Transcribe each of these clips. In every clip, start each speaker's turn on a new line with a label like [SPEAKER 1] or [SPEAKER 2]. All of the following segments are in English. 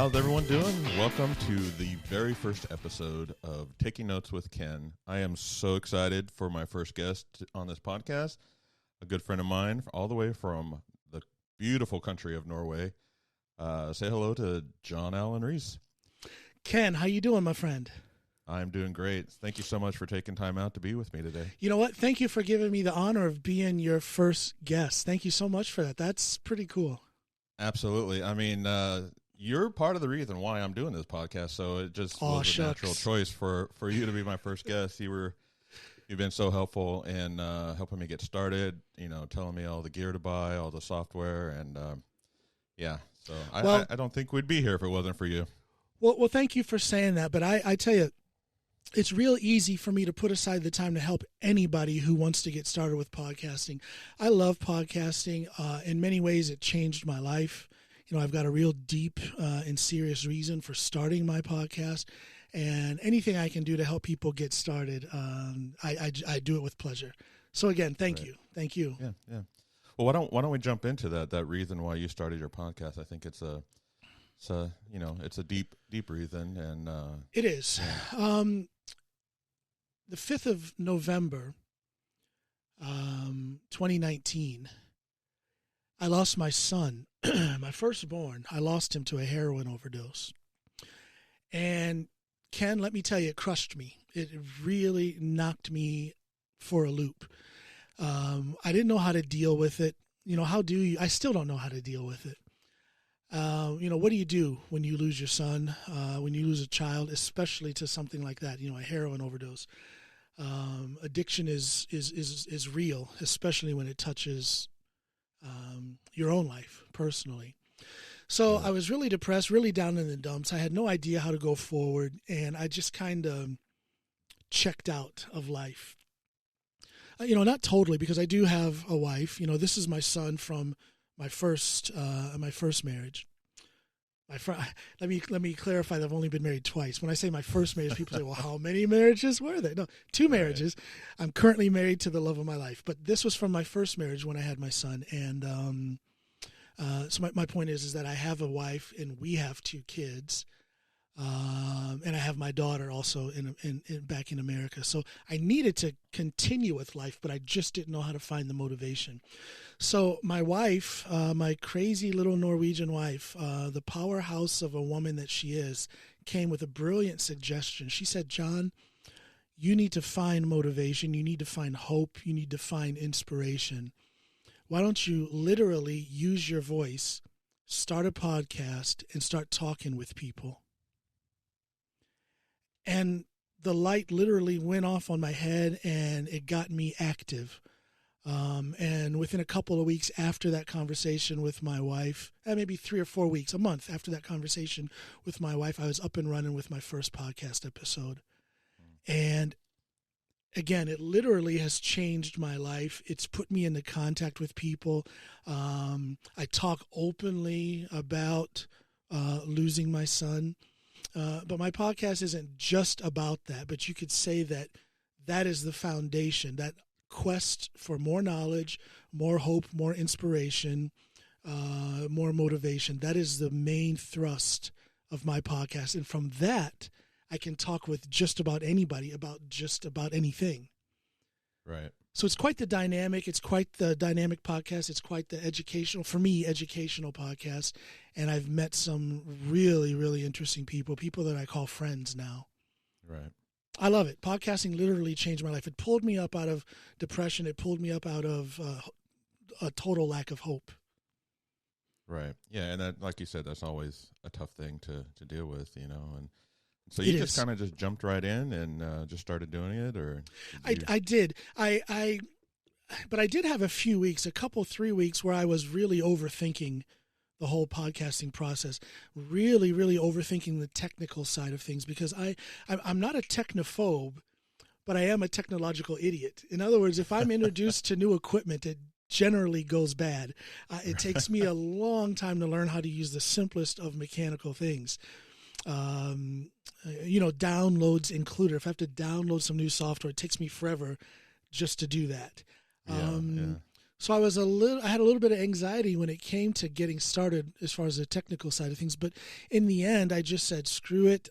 [SPEAKER 1] How's everyone doing? Welcome to the very first episode of Taking Notes with Ken. I am so excited for my first guest on this podcast, a good friend of mine all the way from the beautiful country of Norway. Say hello to John Allen Reese.
[SPEAKER 2] Ken, how you doing, my friend?
[SPEAKER 1] I'm doing great. Thank you so much for taking time out to be with me today.
[SPEAKER 2] You know what? Thank you for giving me the honor of being your first guest. Thank you so much for that. That's pretty cool.
[SPEAKER 1] Absolutely. I mean, you're part of the reason why I'm doing this podcast, so it just was a natural choice for you to be my first guest. You've been so helpful in helping me get started, telling me all the gear to buy, all the software, and so I don't think we'd be here if it wasn't for you.
[SPEAKER 2] Well, thank you for saying that, but I tell you, it's real easy for me to put aside the time to help anybody who wants to get started with podcasting. I love podcasting. In many ways, it changed my life. I've got a real deep and serious reason for starting my podcast, and anything I can do to help people get started, I do it with pleasure. So again, thank you.
[SPEAKER 1] Yeah. Well, why don't we jump into that reason why you started your podcast? I think it's a deep reason, and
[SPEAKER 2] it is.
[SPEAKER 1] Yeah.
[SPEAKER 2] The 5th of November, 2019, I lost my son, my firstborn. I lost him to a heroin overdose. And Ken, let me tell you, it crushed me. It really knocked me for a loop. I didn't know how to deal with it. I still don't know how to deal with it. What do you do when you lose your son, when you lose a child, especially to something like that, a heroin overdose? Addiction is real, especially when it touches your own life personally. So I was really depressed, really down in the dumps. I had no idea how to go forward, and I just kind of checked out of life. Not totally, because I do have a wife. This is my son from my first marriage. Let me clarify that I've only been married twice. When I say my first marriage, people say, well, how many marriages were there? No, 2 marriages. I'm currently married to the love of my life. But this was from my first marriage when I had my son. And so my point is that I have a wife and we have 2 kids. And I have my daughter also in back in America. So I needed to continue with life, but I just didn't know how to find the motivation. So my wife, my crazy little Norwegian wife, the powerhouse of a woman that she is, came with a brilliant suggestion. She said, John, you need to find motivation. You need to find hope. You need to find inspiration. Why don't you literally use your voice, start a podcast, and start talking with people? And the light literally went off on my head, and it got me active. And within a couple of weeks after that conversation with my wife, maybe 3 or 4 weeks, a month after that conversation with my wife, I was up and running with my first podcast episode. And again, it literally has changed my life. It's put me into contact with people. I talk openly about losing my son. But my podcast isn't just about that, but you could say that is the foundation, that quest for more knowledge, more hope, more inspiration, more motivation. That is the main thrust of my podcast. And from that, I can talk with just about anybody about just about anything.
[SPEAKER 1] Right.
[SPEAKER 2] So it's quite the dynamic. It's quite the dynamic podcast. It's quite the educational podcast. And I've met some really, really interesting people that I call friends now.
[SPEAKER 1] Right.
[SPEAKER 2] I love it. Podcasting literally changed my life. It pulled me up out of depression. It pulled me up out of a total lack of hope.
[SPEAKER 1] Right. Yeah, and that, like you said, that's always a tough thing to deal with, and so you just kind of just jumped right in and just started doing it, or?
[SPEAKER 2] I did. But I did have a few weeks, 3 weeks where I was really overthinking the whole podcasting process, really, really overthinking the technical side of things, because I'm not a technophobe, but I am a technological idiot. In other words, if I'm introduced to new equipment, it generally goes bad. It takes me a long time to learn how to use the simplest of mechanical things. Downloads included. If I have to download some new software, it takes me forever just to do that.
[SPEAKER 1] Yeah.
[SPEAKER 2] So I had a little bit of anxiety when it came to getting started as far as the technical side of things. But in the end, I just said, screw it.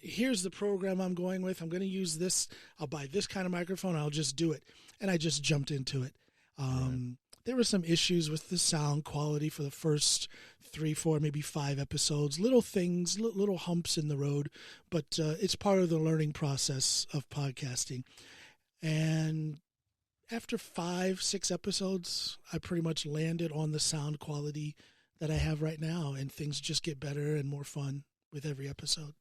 [SPEAKER 2] Here's the program I'm going with. I'm going to use this. I'll buy this kind of microphone. I'll just do it. And I just jumped into it. Right. There were some issues with the sound quality for the first 3, 4, maybe 5 episodes. Little things, little humps in the road. But it's part of the learning process of podcasting. And after 5, 6 episodes, I pretty much landed on the sound quality that I have right now. And things just get better and more fun with every episode.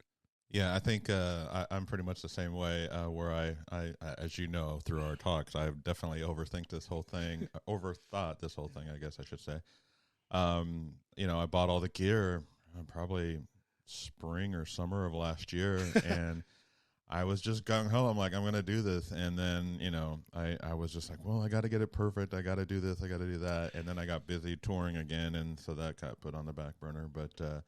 [SPEAKER 1] Yeah, I think I'm pretty much the same way. Where I, as you know, through our talks, I've definitely overthought this whole thing. I guess I should say. I bought all the gear probably spring or summer of last year, and I was just gung ho. I'm like, I'm going to do this, and then I was just like, well, I got to get it perfect. I got to do this. I got to do that, and then I got busy touring again, and so that got put on the back burner. But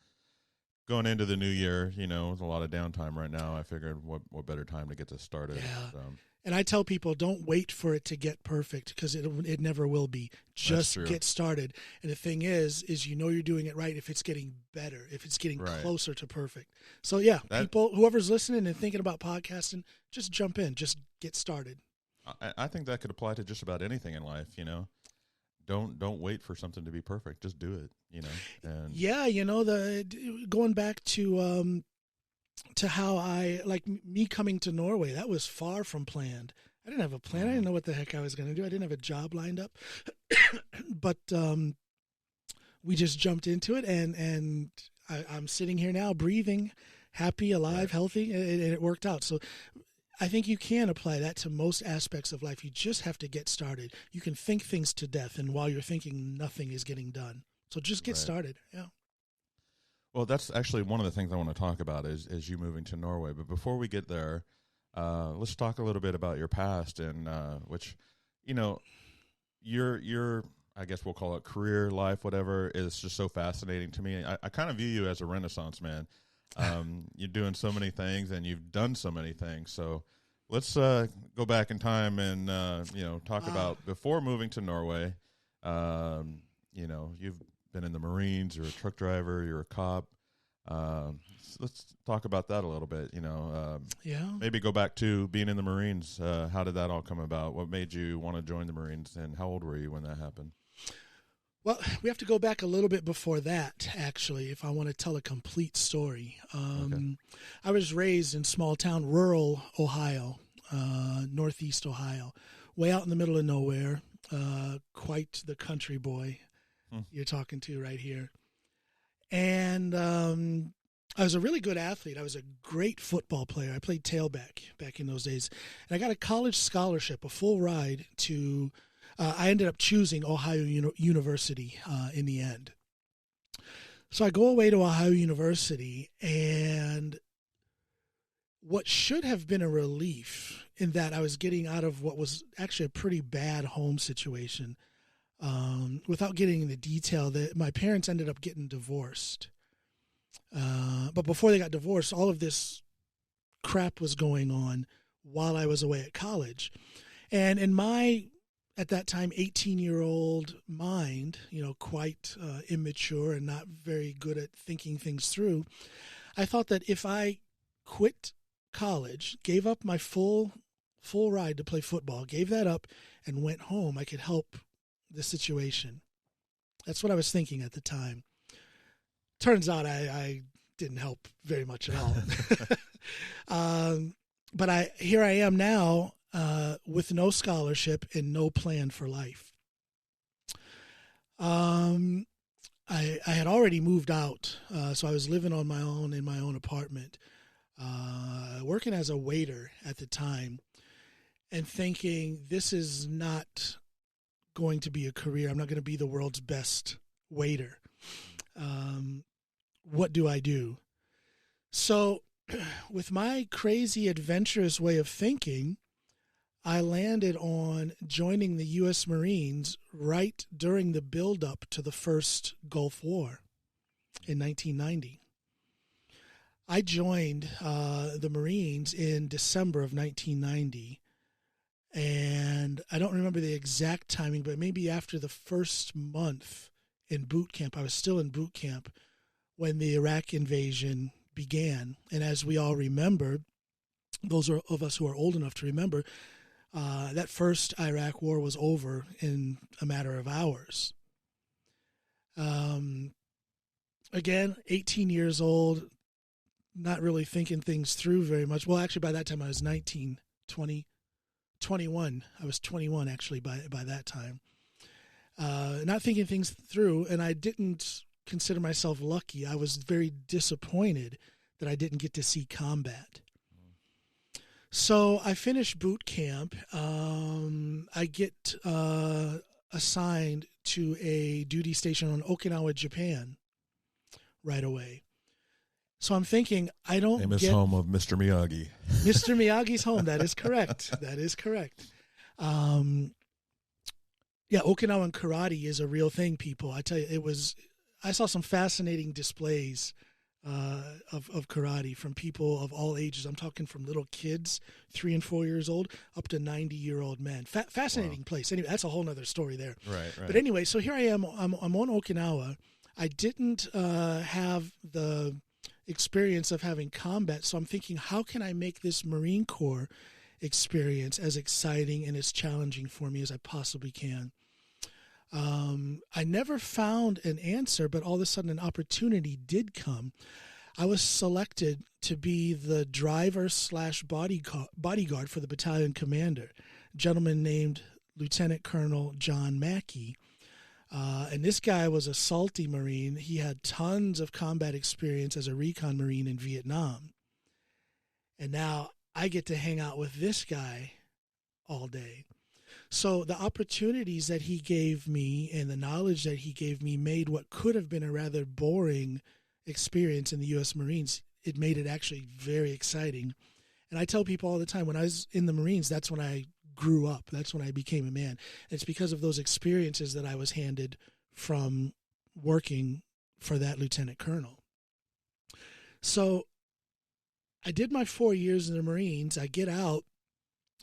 [SPEAKER 1] going into the new year, there's a lot of downtime right now. I figured what better time to get this started.
[SPEAKER 2] Yeah.
[SPEAKER 1] So.
[SPEAKER 2] And I tell people, don't wait for it to get perfect, because it never will be. Just get started. And the thing is you're doing it right if it's getting better, if it's getting closer to perfect. So yeah, people, whoever's listening and thinking about podcasting, just jump in, just get started.
[SPEAKER 1] I think that could apply to just about anything in life, Don't wait for something to be perfect. Just do it, And
[SPEAKER 2] yeah, going back to how I, like me coming to Norway, that was far from planned. I didn't have a plan. I didn't know what the heck I was going to do. I didn't have a job lined up, but we just jumped into it, and I'm sitting here now, breathing, happy, alive, healthy, and it worked out. So I think you can apply that to most aspects of life. You just have to get started. You can think things to death, and while you're thinking, nothing is getting done. So just get started. Yeah.
[SPEAKER 1] Well, that's actually one of the things I want to talk about is you moving to Norway. But before we get there, let's talk a little bit about your past, and which, your I guess we'll call it career, life, whatever, is just so fascinating to me. I kind of view you as a Renaissance man. You're doing so many things, and you've done so many things. So let's go back in time and talk about before moving to Norway. You've been in the Marines. You're a truck driver. You're a cop. Let's talk about that a little bit. Maybe go back to being in the Marines. How did that all come about? What made you want to join the Marines, and how old were you when that happened?
[SPEAKER 2] Well, we have to go back a little bit before that, actually, if I want to tell a complete story. Okay. I was raised in small town, rural Ohio, northeast Ohio, way out in the middle of nowhere, quite the country boy you're talking to right here. And I was a really good athlete. I was a great football player. I played tailback back in those days. And I got a college scholarship, a full ride to I ended up choosing Ohio University in the end. So I go away to Ohio University, and what should have been a relief in that I was getting out of what was actually a pretty bad home situation, without getting into detail, that my parents ended up getting divorced. But before they got divorced, all of this crap was going on while I was away at college. And in my, at that time, 18-year-old mind, quite immature and not very good at thinking things through, I thought that if I quit college, gave up my full ride to play football, gave that up and went home, I could help the situation. That's what I was thinking at the time. Turns out I didn't help very much at all. But here I am now, with no scholarship and no plan for life. I had already moved out, so I was living on my own in my own apartment, working as a waiter at the time, and thinking, this is not going to be a career. I'm not going to be the world's best waiter. What do I do? So with my crazy adventurous way of thinking, I landed on joining the U.S. Marines right during the buildup to the first Gulf War in 1990. I joined the Marines in December of 1990, And I don't remember the exact timing, but maybe after the first month in boot camp, I was still in boot camp when the Iraq invasion began. And as we all remember, those of us who are old enough to remember, that first Iraq war was over in a matter of hours. Again, 18 years old, not really thinking things through very much. Well, actually, by that time I was 19, 20, 21. I was 21 actually by that time. Not thinking things through, and I didn't consider myself lucky. I was very disappointed that I didn't get to see combat. So I finished boot camp. I get assigned to a duty station on Okinawa, Japan right away. So I'm thinking, I don't
[SPEAKER 1] famous home of Mr. Miyagi.
[SPEAKER 2] Mr. Miyagi's home. That is correct. That is correct. Yeah, Okinawan karate is a real thing, people. I tell you, I saw some fascinating displays of karate from people of all ages. I'm talking from little kids, 3 and 4 years old, up to 90-year-old men. Fascinating place. Anyway, that's a whole other story there.
[SPEAKER 1] Right.
[SPEAKER 2] But anyway, so here I am. I'm on Okinawa. I didn't have the experience of having combat, so I'm thinking, how can I make this Marine Corps experience as exciting and as challenging for me as I possibly can? I never found an answer, but all of a sudden an opportunity did come. I was selected to be the driver / bodyguard for the battalion commander, a gentleman named Lieutenant Colonel John Mackey. And this guy was a salty Marine. He had tons of combat experience as a recon Marine in Vietnam. And now I get to hang out with this guy all day. So the opportunities that he gave me and the knowledge that he gave me made what could have been a rather boring experience in the U.S. Marines. It made it actually very exciting. And I tell people all the time, when I was in the Marines, that's when I grew up. That's when I became a man. It's because of those experiences that I was handed from working for that lieutenant colonel. So I did my 4 years in the Marines. I get out,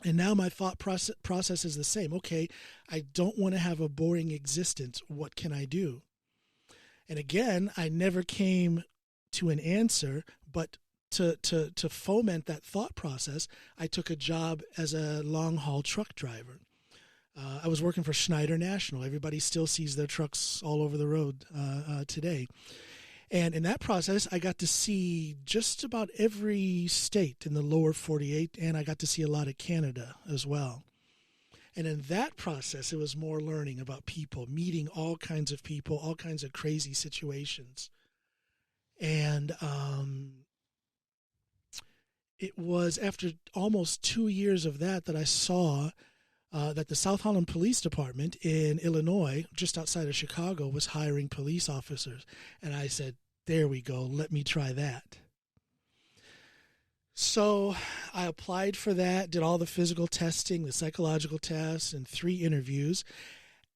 [SPEAKER 2] and now my thought process is the same. Okay, I don't want to have a boring existence. What can I do? And again, I never came to an answer, but to foment that thought process, I took a job as a long-haul truck driver. I was working for Schneider National. Everybody still sees their trucks all over the road today. And in that process, I got to see just about every state in the lower 48, and I got to see a lot of Canada as well. And in that process, it was more learning about people, meeting all kinds of people, all kinds of crazy situations. And it was after almost 2 years of that I saw that the South Holland Police Department in Illinois, just outside of Chicago, was hiring police officers. And I said, there we go, let me try that. So I applied for that, did all the physical testing, the psychological tests, and 3 interviews.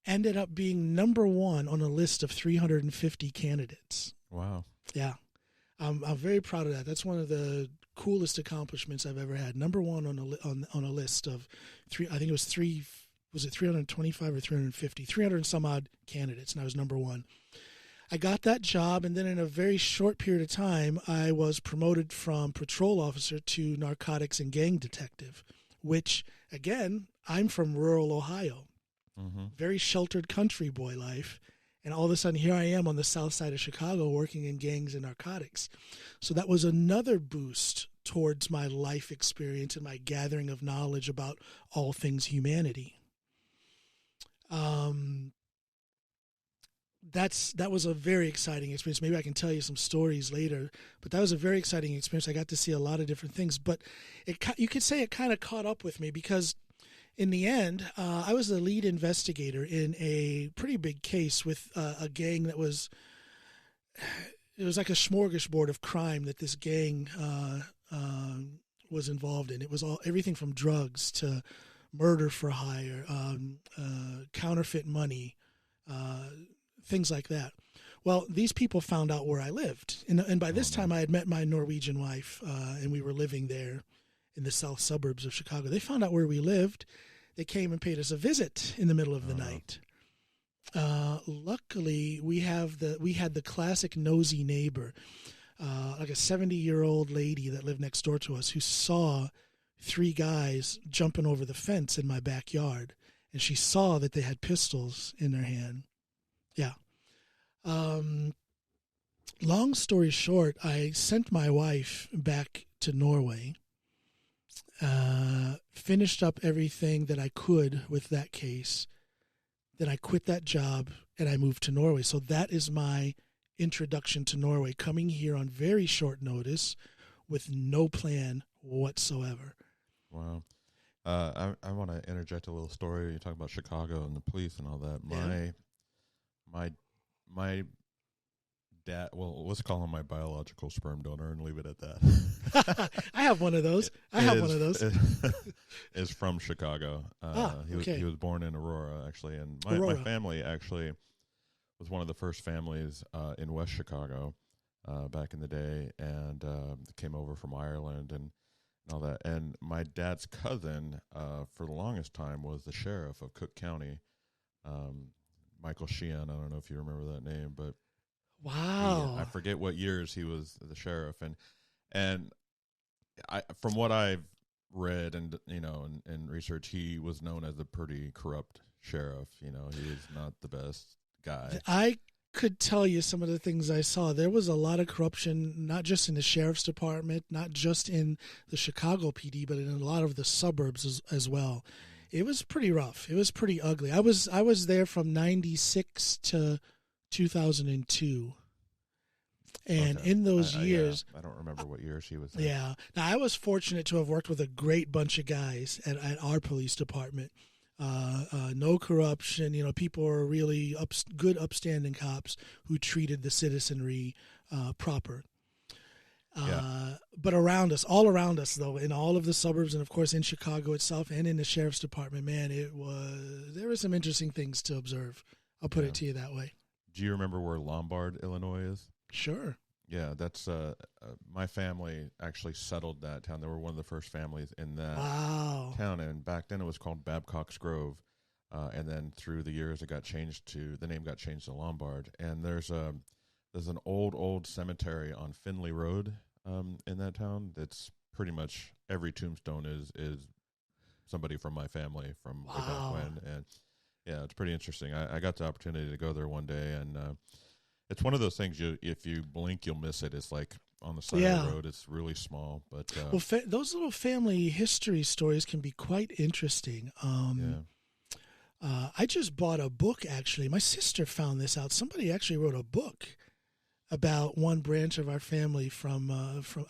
[SPEAKER 2] Ended up being number 1 on a list of 350 candidates.
[SPEAKER 1] Wow.
[SPEAKER 2] Yeah. I'm very proud of that. That's one of the coolest accomplishments I've ever had. Number 1 on a list of 3, I think it was 325 or 350, 300 and some odd candidates, and I was number 1. I got that job, and then in a very short period of time, I was promoted from patrol officer to narcotics and gang detective, which, again, I'm from rural Ohio. Mm-hmm. Very sheltered country boy life. And all of a sudden, here I am on the south side of Chicago working in gangs and narcotics. So that was another boost towards my life experience and my gathering of knowledge about all things humanity. That was a very exciting experience. Maybe I can tell you some stories later, but that was a very exciting experience. I got to see a lot of different things, but you could say it kind of caught up with me because in the end, I was the lead investigator in a pretty big case with a gang that was like a smorgasbord of crime that this gang was involved in. It was everything from drugs to murder for hire, counterfeit money, things like that. Well, these people found out where I lived. And by this time, I had met my Norwegian wife, and we were living there in the south suburbs of Chicago. They found out where we lived. they came and paid us a visit in the middle of the night. Luckily, we had the classic nosy neighbor, like a 70-year-old lady that lived next door to us, who saw 3 guys jumping over the fence in my backyard, and she saw that they had pistols in their hand. Yeah. Long story short, I sent my wife back to Norway, finished up everything that I could with that case. Then I quit that job and I moved to Norway. So that is my introduction to Norway, coming here on very short notice with no plan whatsoever.
[SPEAKER 1] Wow. I want to interject a little story. You talk about Chicago and the police and all that.
[SPEAKER 2] Yeah.
[SPEAKER 1] My dad, well, let's call him my biological sperm donor and leave it at that.
[SPEAKER 2] I have one of those.
[SPEAKER 1] Is from Chicago. He was born in Aurora, actually, and my family actually was one of the first families in West Chicago back in the day, and came over from Ireland and all that. And my dad's cousin, for the longest time, was the sheriff of Cook County, Michael Sheehan. I don't know if you remember that name, but
[SPEAKER 2] wow,
[SPEAKER 1] I forget what years he was the sheriff. And I, from what I've read and and research, he was known as a pretty corrupt sheriff. He was not the best guy.
[SPEAKER 2] I could tell you some of the things I saw. There was a lot of corruption, not just in the sheriff's department, not just in the Chicago PD, but in a lot of the suburbs as well. It was pretty rough. It was pretty ugly. I was there from 96 to 2002. And in those years,
[SPEAKER 1] I don't remember what years he was there.
[SPEAKER 2] Yeah. Now, I was fortunate to have worked with a great bunch of guys at our police department. No corruption. People were really good, upstanding cops who treated the citizenry proper. But all around us, though, in all of the suburbs, and of course in Chicago itself, and in the sheriff's department, man, there were some interesting things to observe. I'll put it to you that way.
[SPEAKER 1] Do you remember where Lombard, Illinois is?
[SPEAKER 2] Sure.
[SPEAKER 1] Yeah, that's my family actually settled that town. They were one of the first families in that town, and back then it was called Babcock's Grove, and then through the years the name got changed to Lombard. And there's an old cemetery on Finley Road in that town. That's pretty much every tombstone is somebody from my family from way back when, and yeah, it's pretty interesting. I got the opportunity to go there one day, and it's one of those things. If you blink, you'll miss it. It's like on the side of the road. It's really small, but
[SPEAKER 2] those little family history stories can be quite interesting. I just bought a book. Actually, my sister found this out. Somebody actually wrote a book about one branch of our family from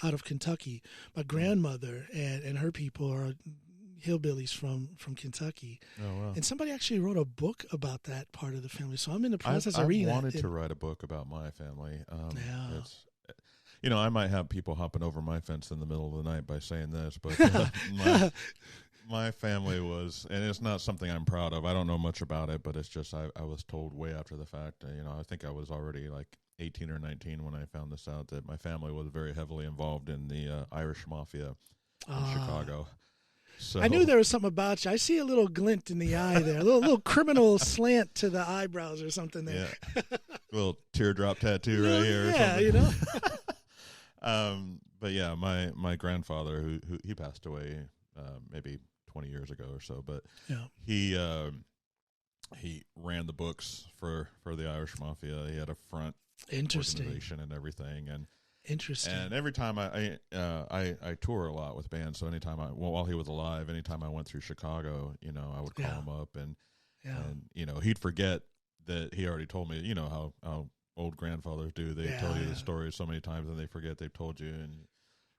[SPEAKER 2] out of Kentucky. My grandmother and her people are hillbillies from Kentucky. Oh, wow. And somebody actually wrote a book about that part of the family. So I'm in the process of reading that.
[SPEAKER 1] I wanted to write a book about my family. I might have people hopping over my fence in the middle of the night by saying this, but my family was, and it's not something I'm proud of. I don't know much about it, but it's just I was told way after the fact. I think I was already like 18 or 19 when I found this out, that my family was very heavily involved in the Irish Mafia in Chicago. So,
[SPEAKER 2] I knew there was something about you. I see a little glint in the eye there, a little criminal slant to the eyebrows or something there.
[SPEAKER 1] Yeah, little teardrop tattoo right here.
[SPEAKER 2] Yeah,
[SPEAKER 1] But yeah, my grandfather, who he passed away maybe 20 years ago or so, but he ran the books for the Irish Mafia. He had a front organization and everything, and.
[SPEAKER 2] Interesting.
[SPEAKER 1] And every time I tour a lot with bands, so anytime while he was alive, anytime I went through Chicago, I would call him up and he'd forget that he already told me, how old grandfathers do. They tell you the story so many times and they forget they've told you. And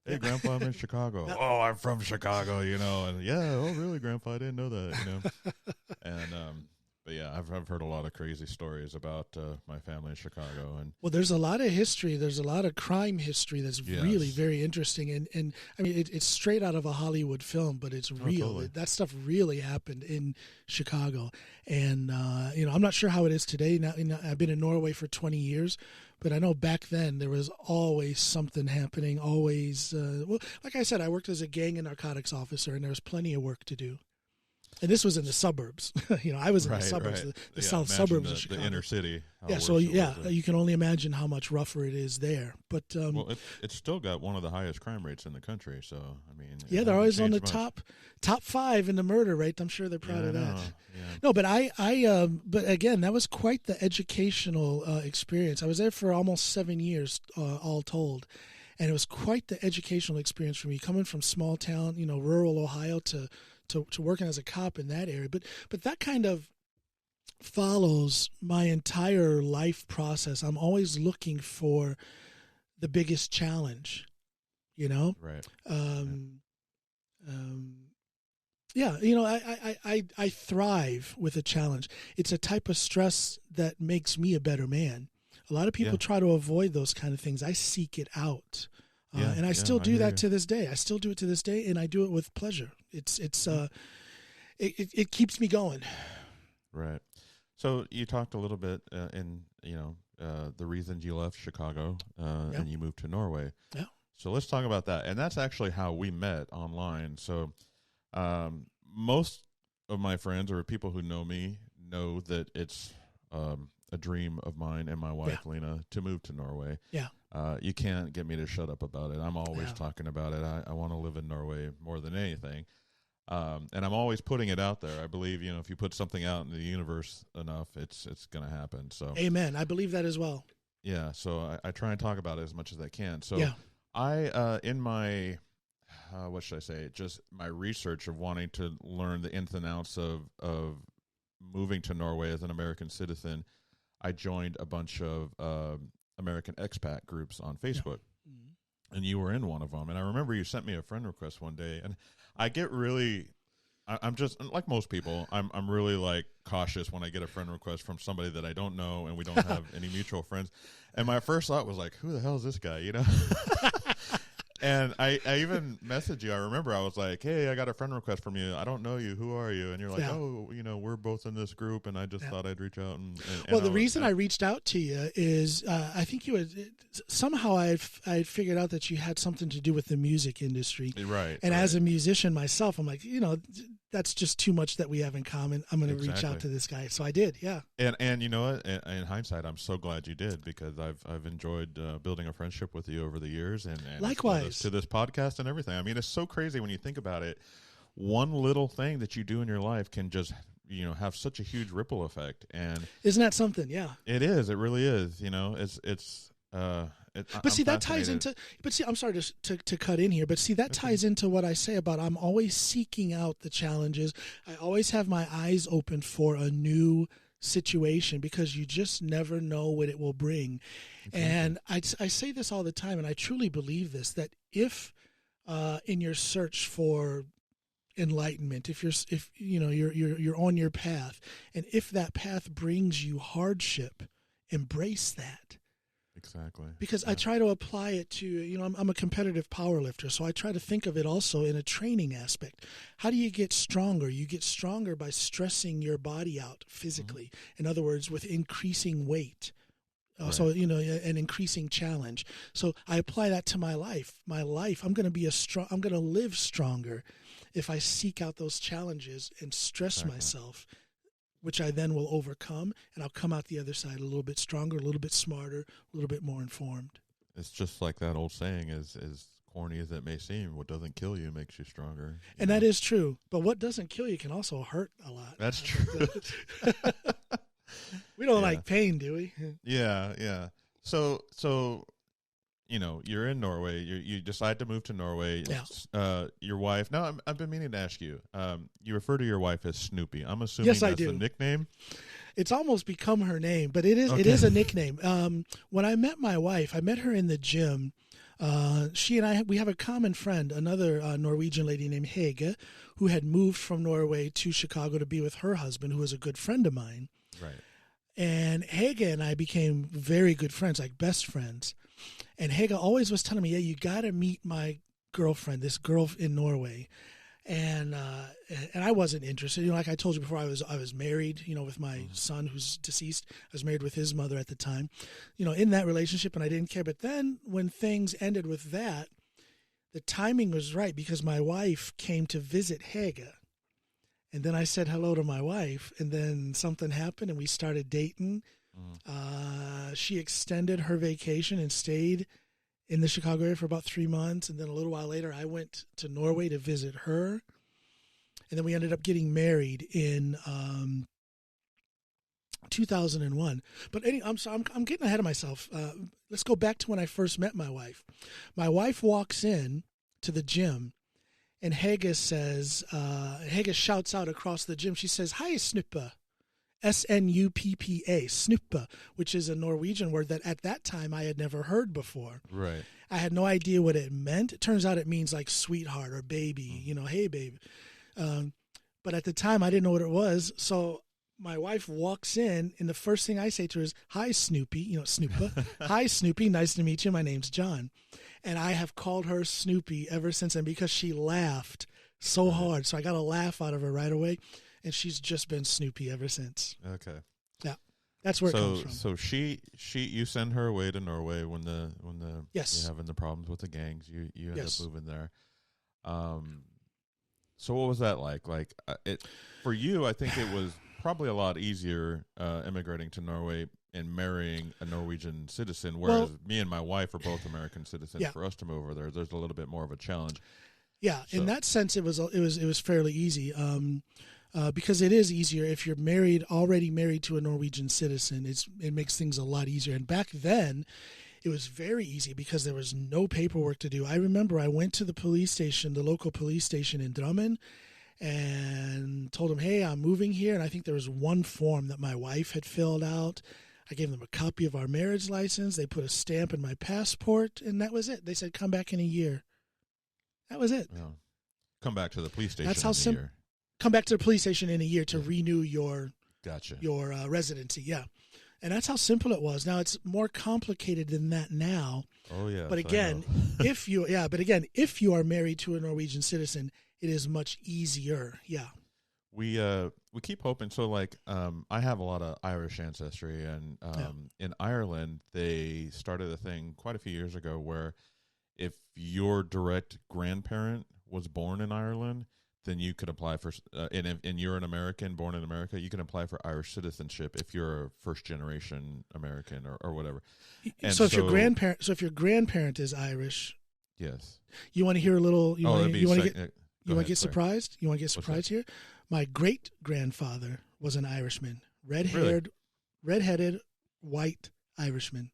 [SPEAKER 1] hey, Grandpa, I'm in Chicago. Oh, I'm from Chicago, and oh, really, Grandpa? I didn't know that, And but yeah, I've heard a lot of crazy stories about my family in Chicago, and
[SPEAKER 2] there's a lot of history. There's a lot of crime history that's really very interesting, and I mean it's straight out of a Hollywood film, but it's real.
[SPEAKER 1] Totally.
[SPEAKER 2] That stuff really happened in Chicago, and I'm not sure how it is today. Now I've been in Norway for 20 years, but I know back then there was always something happening. Always, like I said, I worked as a gang and narcotics officer, and there was plenty of work to do. And this was in the suburbs. I was in the suburbs, the south suburbs of Chicago.
[SPEAKER 1] The inner city.
[SPEAKER 2] Yeah, so you can only imagine how much rougher it is there. But
[SPEAKER 1] well, it's still got one of the highest crime rates in the country. So I mean,
[SPEAKER 2] they're always on the top 5 in the murder rate. I'm sure they're proud of that.
[SPEAKER 1] Yeah.
[SPEAKER 2] No, but but again, that was quite the educational experience. I was there for almost 7 years, all told. And it was quite the educational experience for me, coming from small town, rural Ohio to working as a cop in that area. But that kind of follows my entire life process. I'm always looking for the biggest challenge,
[SPEAKER 1] Right.
[SPEAKER 2] I thrive with a challenge. It's a type of stress that makes me a better man. A lot of people try to avoid those kind of things. I seek it out, and I still do that to this day. I still do it to this day, and I do it with pleasure. It keeps me going.
[SPEAKER 1] Right. So you talked a little bit in the reasons you left Chicago and you moved to Norway.
[SPEAKER 2] Yeah.
[SPEAKER 1] So let's talk about that, and that's actually how we met online. So most of my friends or people who know me know that it's a dream of mine and my wife, Lena, to move to Norway.
[SPEAKER 2] Yeah.
[SPEAKER 1] You can't get me to shut up about it. I'm always talking about it. I want to live in Norway more than anything. And I'm always putting it out there. I believe, if you put something out in the universe enough, it's going to happen. So,
[SPEAKER 2] amen. I believe that as well.
[SPEAKER 1] Yeah. So I try and talk about it as much as I can. So I, in my, what should I say? Just my research of wanting to learn the ins and outs of moving to Norway as an American citizen, I joined a bunch of American expat groups on Facebook, and you were in one of them. And I remember you sent me a friend request one day, and I get really, I'm just like most people. I'm really like cautious when I get a friend request from somebody that I don't know and we don't have any mutual friends. And my first thought was like, who the hell is this guy? And I even messaged you. I remember I was like, hey, I got a friend request from you. I don't know you. Who are you? And you're like, we're both in this group, and I just thought I'd reach out. And
[SPEAKER 2] the reason I reached out to you is I think you had somehow I figured out that you had something to do with the music industry.
[SPEAKER 1] Right.
[SPEAKER 2] And as a musician myself, I'm like, that's just too much that we have in common. I'm going to reach out to this guy. So I did, yeah.
[SPEAKER 1] And you know what? In hindsight, I'm so glad you did, because I've enjoyed building a friendship with you over the years, and
[SPEAKER 2] likewise
[SPEAKER 1] to this podcast and everything. I mean, it's so crazy when you think about it. One little thing that you do in your life can just have such a huge ripple effect. And
[SPEAKER 2] isn't that something? Yeah,
[SPEAKER 1] it is. It really is.
[SPEAKER 2] But see, that ties into. But see, I'm sorry to cut in here. But see, that ties into what I say about I'm always seeking out the challenges. I always have my eyes open for a new situation, because you just never know what it will bring. Exactly. And I say this all the time, and I truly believe this, that if in your search for enlightenment, if you're on your path, and if that path brings you hardship, embrace that.
[SPEAKER 1] Exactly.
[SPEAKER 2] Because I try to apply it to, I'm a competitive powerlifter, so I try to think of it also in a training aspect. How do you get stronger? You get stronger by stressing your body out physically. In other words, with increasing weight. So, an increasing challenge. So I apply that to my life. I'm going to live stronger if I seek out those challenges and stress myself, which I then will overcome, and I'll come out the other side a little bit stronger, a little bit smarter, a little bit more informed.
[SPEAKER 1] It's just like that old saying, as corny as it may seem, what doesn't kill you makes you stronger.
[SPEAKER 2] And that is true. But what doesn't kill you can also hurt a lot.
[SPEAKER 1] That's true.
[SPEAKER 2] We don't like pain, do we?
[SPEAKER 1] Yeah. So you're in Norway. You decide to move to Norway.
[SPEAKER 2] Yeah.
[SPEAKER 1] Your wife. Now, I've been meaning to ask you. You refer to your wife as Snoopy. I'm assuming
[SPEAKER 2] yes,
[SPEAKER 1] that's
[SPEAKER 2] I do.
[SPEAKER 1] the nickname.
[SPEAKER 2] It's almost become her name, but it is a nickname. When I met my wife, I met her in the gym. She and I, we have a common friend, another Norwegian lady named Hege, who had moved from Norway to Chicago to be with her husband, who was a good friend of mine.
[SPEAKER 1] Right.
[SPEAKER 2] And Hege and I became very good friends, like best friends. And Hege always was telling me, you got to meet my girlfriend, this girl in Norway. And I wasn't interested. Like I told you before, I was married, with my son who's deceased. I was married with his mother at the time, in that relationship, and I didn't care. But then when things ended with that, the timing was right, because my wife came to visit Hege. And then I said hello to my wife, and then something happened, and we started dating. She extended her vacation and stayed in the Chicago area for about 3 months. And then a little while later, I went to Norway to visit her. And then we ended up getting married in 2001. But anyway, I'm getting ahead of myself. Let's go back to when I first met my wife. My wife walks in to the gym, and Hege shouts out across the gym. She says, "Hi, Snuppa." S-N-U-P-P-A, Snuppa, which is a Norwegian word that at that time I had never heard before.
[SPEAKER 1] Right.
[SPEAKER 2] I had no idea what it meant. It turns out it means like sweetheart or baby, hey, baby. But at the time I didn't know what it was. So my wife walks in, and the first thing I say to her is, "Hi, Snoopy," Snuppa. "Hi, Snoopy. Nice to meet you. My name's John." And I have called her Snoopy ever since then because she laughed so hard. So I got a laugh out of her right away. And she's just been Snoopy ever since.
[SPEAKER 1] Okay.
[SPEAKER 2] Yeah, that's where it comes from.
[SPEAKER 1] So you send her away to Norway when
[SPEAKER 2] yes,
[SPEAKER 1] you're having the problems with the gangs. You end
[SPEAKER 2] yes.
[SPEAKER 1] up moving there. So what was that like? Like it for you? I think it was probably a lot easier immigrating to Norway and marrying a Norwegian citizen, whereas me and my wife are both American citizens.
[SPEAKER 2] Yeah.
[SPEAKER 1] For us to move over there's a little bit more of a challenge.
[SPEAKER 2] Yeah, so in that sense, it was fairly easy. Because it is easier if you're already married to a Norwegian citizen. It makes things a lot easier. And back then, it was very easy because there was no paperwork to do. I remember I went to the local police station in Drammen, and told them, "Hey, I'm moving here." And I think there was one form that my wife had filled out. I gave them a copy of our marriage license. They put a stamp in my passport, and that was it. They said, "Come back in a year." That was it.
[SPEAKER 1] Yeah. Come back to the police station.
[SPEAKER 2] That's how
[SPEAKER 1] in a year.
[SPEAKER 2] Come back to the police station in a year to renew your residency. Yeah. And that's how simple it was. Now it's more complicated than that now.
[SPEAKER 1] Oh yeah.
[SPEAKER 2] But again, if you are married to a Norwegian citizen, it is much easier. Yeah.
[SPEAKER 1] We keep hoping. So like I have a lot of Irish ancestry, and in Ireland they started a thing quite a few years ago where if your direct grandparent was born in Ireland, then you could apply for, and you're an American born in America, you can apply for Irish citizenship if you're a first generation American or whatever. And
[SPEAKER 2] so if your grandparent is Irish,
[SPEAKER 1] yes,
[SPEAKER 2] you want to hear a little. You want to get surprised? You want to get surprised here? My great grandfather was an Irishman, red-headed, white Irishman.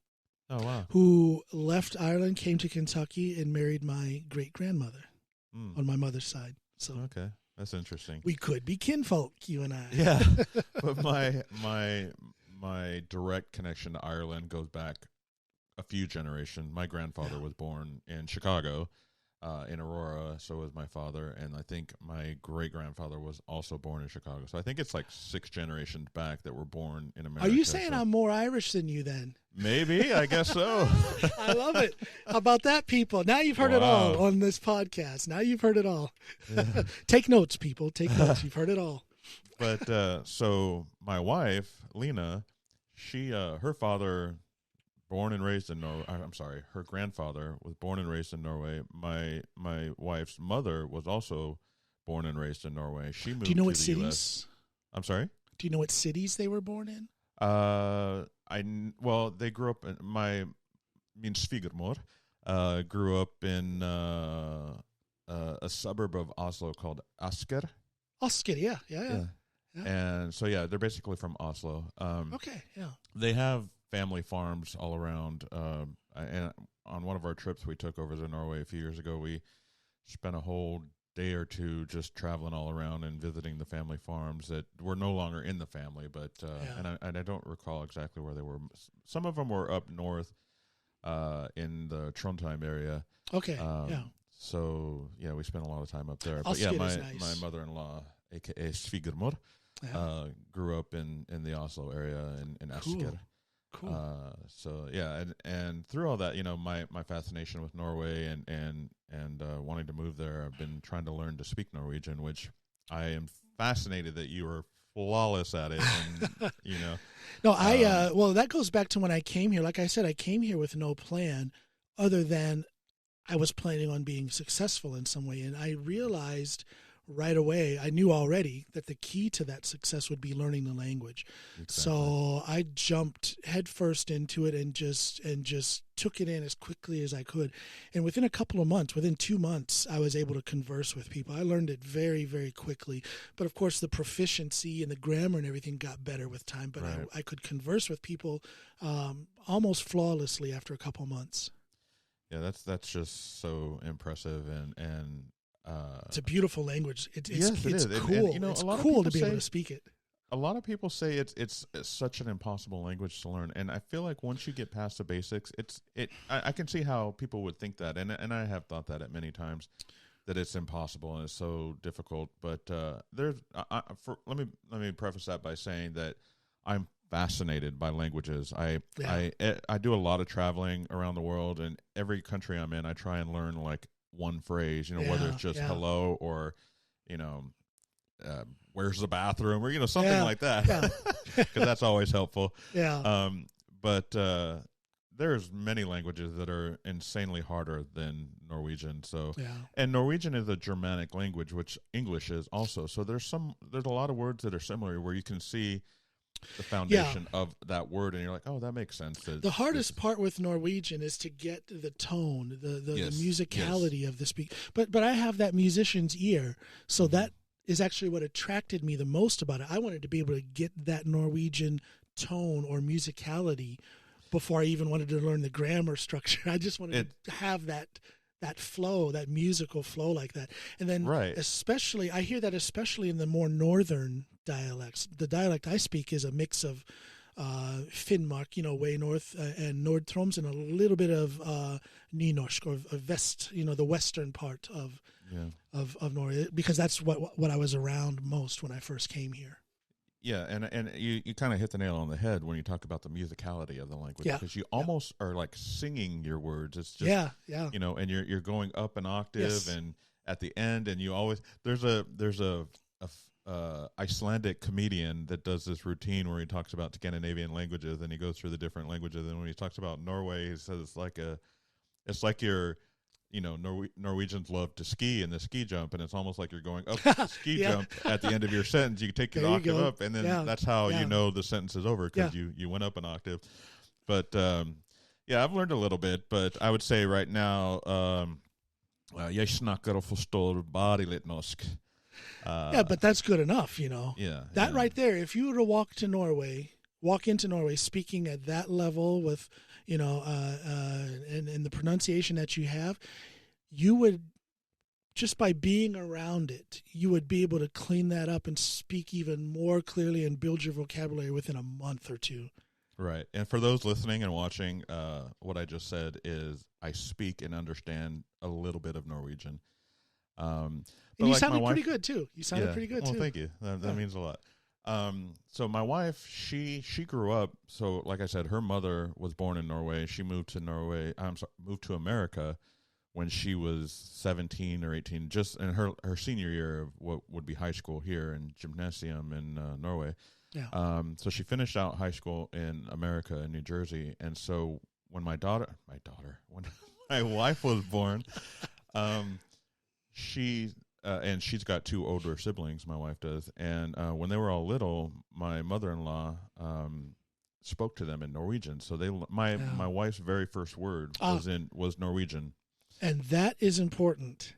[SPEAKER 1] Oh wow!
[SPEAKER 2] Who left Ireland, came to Kentucky, and married my great grandmother on my mother's side. So
[SPEAKER 1] okay, that's interesting.
[SPEAKER 2] We could be kinfolk, you and I.
[SPEAKER 1] Yeah, but my direct connection to Ireland goes back a few generations. My grandfather was born in Chicago, in Aurora. So was my father, and I think my great grandfather was also born in Chicago. So I think it's like 6 generations back that were born in America.
[SPEAKER 2] Are you saying I'm more Irish than you then?
[SPEAKER 1] Maybe, I guess so.
[SPEAKER 2] I love it. How about that, people? Now you've heard it all on this podcast. Now you've heard it all. Yeah. Take notes, people. Take notes. You've heard it all.
[SPEAKER 1] But so my wife, Lena, her father, born and raised in Norway. I'm sorry, her grandfather was born and raised in Norway. My wife's mother was also born and raised in Norway. She moved.
[SPEAKER 2] Do you know
[SPEAKER 1] to
[SPEAKER 2] what
[SPEAKER 1] the
[SPEAKER 2] cities?
[SPEAKER 1] US. I'm sorry.
[SPEAKER 2] Do you know what cities they were born in?
[SPEAKER 1] They grew up in min svigermor grew up in a suburb of Oslo called Asker.
[SPEAKER 2] Asker, yeah.
[SPEAKER 1] And so they're basically from Oslo.
[SPEAKER 2] Okay, yeah.
[SPEAKER 1] They have family farms all around. And on one of our trips we took over to Norway a few years ago, we spent a whole day or two just traveling all around and visiting the family farms that were no longer in the family, but and I don't recall exactly where they were. Some of them were up north in the Trondheim area.
[SPEAKER 2] Okay,
[SPEAKER 1] So we spent a lot of time up there.
[SPEAKER 2] But
[SPEAKER 1] my mother-in-law, aka Svigermor, grew up in the Oslo area in Asker.
[SPEAKER 2] Cool.
[SPEAKER 1] And through all that, my fascination with Norway and wanting to move there, I've been trying to learn to speak Norwegian, which I am fascinated that you are flawless at it. And,
[SPEAKER 2] No, that goes back to when I came here. Like I said, I came here with no plan other than I was planning on being successful in some way. And I realized right away, I knew already that the key to that success would be learning the language. Exactly. So I jumped headfirst into it and just took it in as quickly as I could. And within a couple of months, within 2 months, I was able to converse with people. I learned it very, very quickly. But of course, the proficiency and the grammar and everything got better with time. But right. I could converse with people almost flawlessly after a couple of months.
[SPEAKER 1] Yeah, that's just so impressive, and
[SPEAKER 2] it's a beautiful language. It's
[SPEAKER 1] yes,
[SPEAKER 2] it's cool. And,
[SPEAKER 1] it's
[SPEAKER 2] cool to be able to speak it.
[SPEAKER 1] A lot of people say it's such an impossible language to learn, and I feel like once you get past the basics, I can see how people would think that, and I have thought that at many times, that it's impossible and it's so difficult. But let me preface that by saying that I'm fascinated by languages. I do a lot of traveling around the world, and every country I'm in, I try and learn like one phrase, whether it's just hello or, where's the bathroom or, something like that, because that's always helpful.
[SPEAKER 2] Yeah.
[SPEAKER 1] But there's many languages that are insanely harder than Norwegian. So, and Norwegian is a Germanic language, which English is also. So there's a lot of words that are similar where you can see the foundation of that word, and you're like, oh, that makes sense.
[SPEAKER 2] The hardest part with Norwegian is to get the tone, the musicality of the speak. But I have that musician's ear, so that is actually what attracted me the most about it. I wanted to be able to get that Norwegian tone or musicality before I even wanted to learn the grammar structure. I just wanted to have that flow, that musical flow like that. And then especially, I hear that especially in the more northern dialects. The dialect I speak is a mix of Finnmark, way north, and Nordtroms, and a little bit of Nynorsk, or Vest, the western part of Norway, because that's what I was around most when I first came here.
[SPEAKER 1] Yeah, and you kind of hit the nail on the head when you talk about the musicality of the language, because you almost are like singing your words. It's just and you're going up an octave, and at the end, and you always there's a Icelandic comedian that does this routine where he talks about Scandinavian languages, and he goes through the different languages, and when he talks about Norway, he says it's like you're Norwegians love to ski in the ski jump, and it's almost like you're going up the ski jump at the end of your sentence. You take your octave up, and then that's how you know the sentence is over, because you went up an octave. But I've learned a little bit, but I would say right now, jeg snakker og forstår bare litt norsk.
[SPEAKER 2] But that's good enough, That right there, if you were to walk into Norway speaking at that level with, and the pronunciation that you have, you would, just by being around it, you would be able to clean that up and speak even more clearly and build your vocabulary within a month or two.
[SPEAKER 1] Right. And for those listening and watching, what I just said is I speak and understand a little bit of Norwegian.
[SPEAKER 2] And you sounded pretty good too.
[SPEAKER 1] Well, thank you. That means a lot. So my wife, she grew up. So like I said, her mother was born in Norway. She moved to America when she was 17 or 18, just in her senior year of what would be high school here in gymnasium in Norway. Yeah. So she finished out high school in America, in New Jersey. And so when when my wife was born, and she's got two older siblings, my wife does. And when they were all little, my mother-in-law spoke to them in Norwegian. So my wife's very first word was Norwegian.
[SPEAKER 2] And that is important.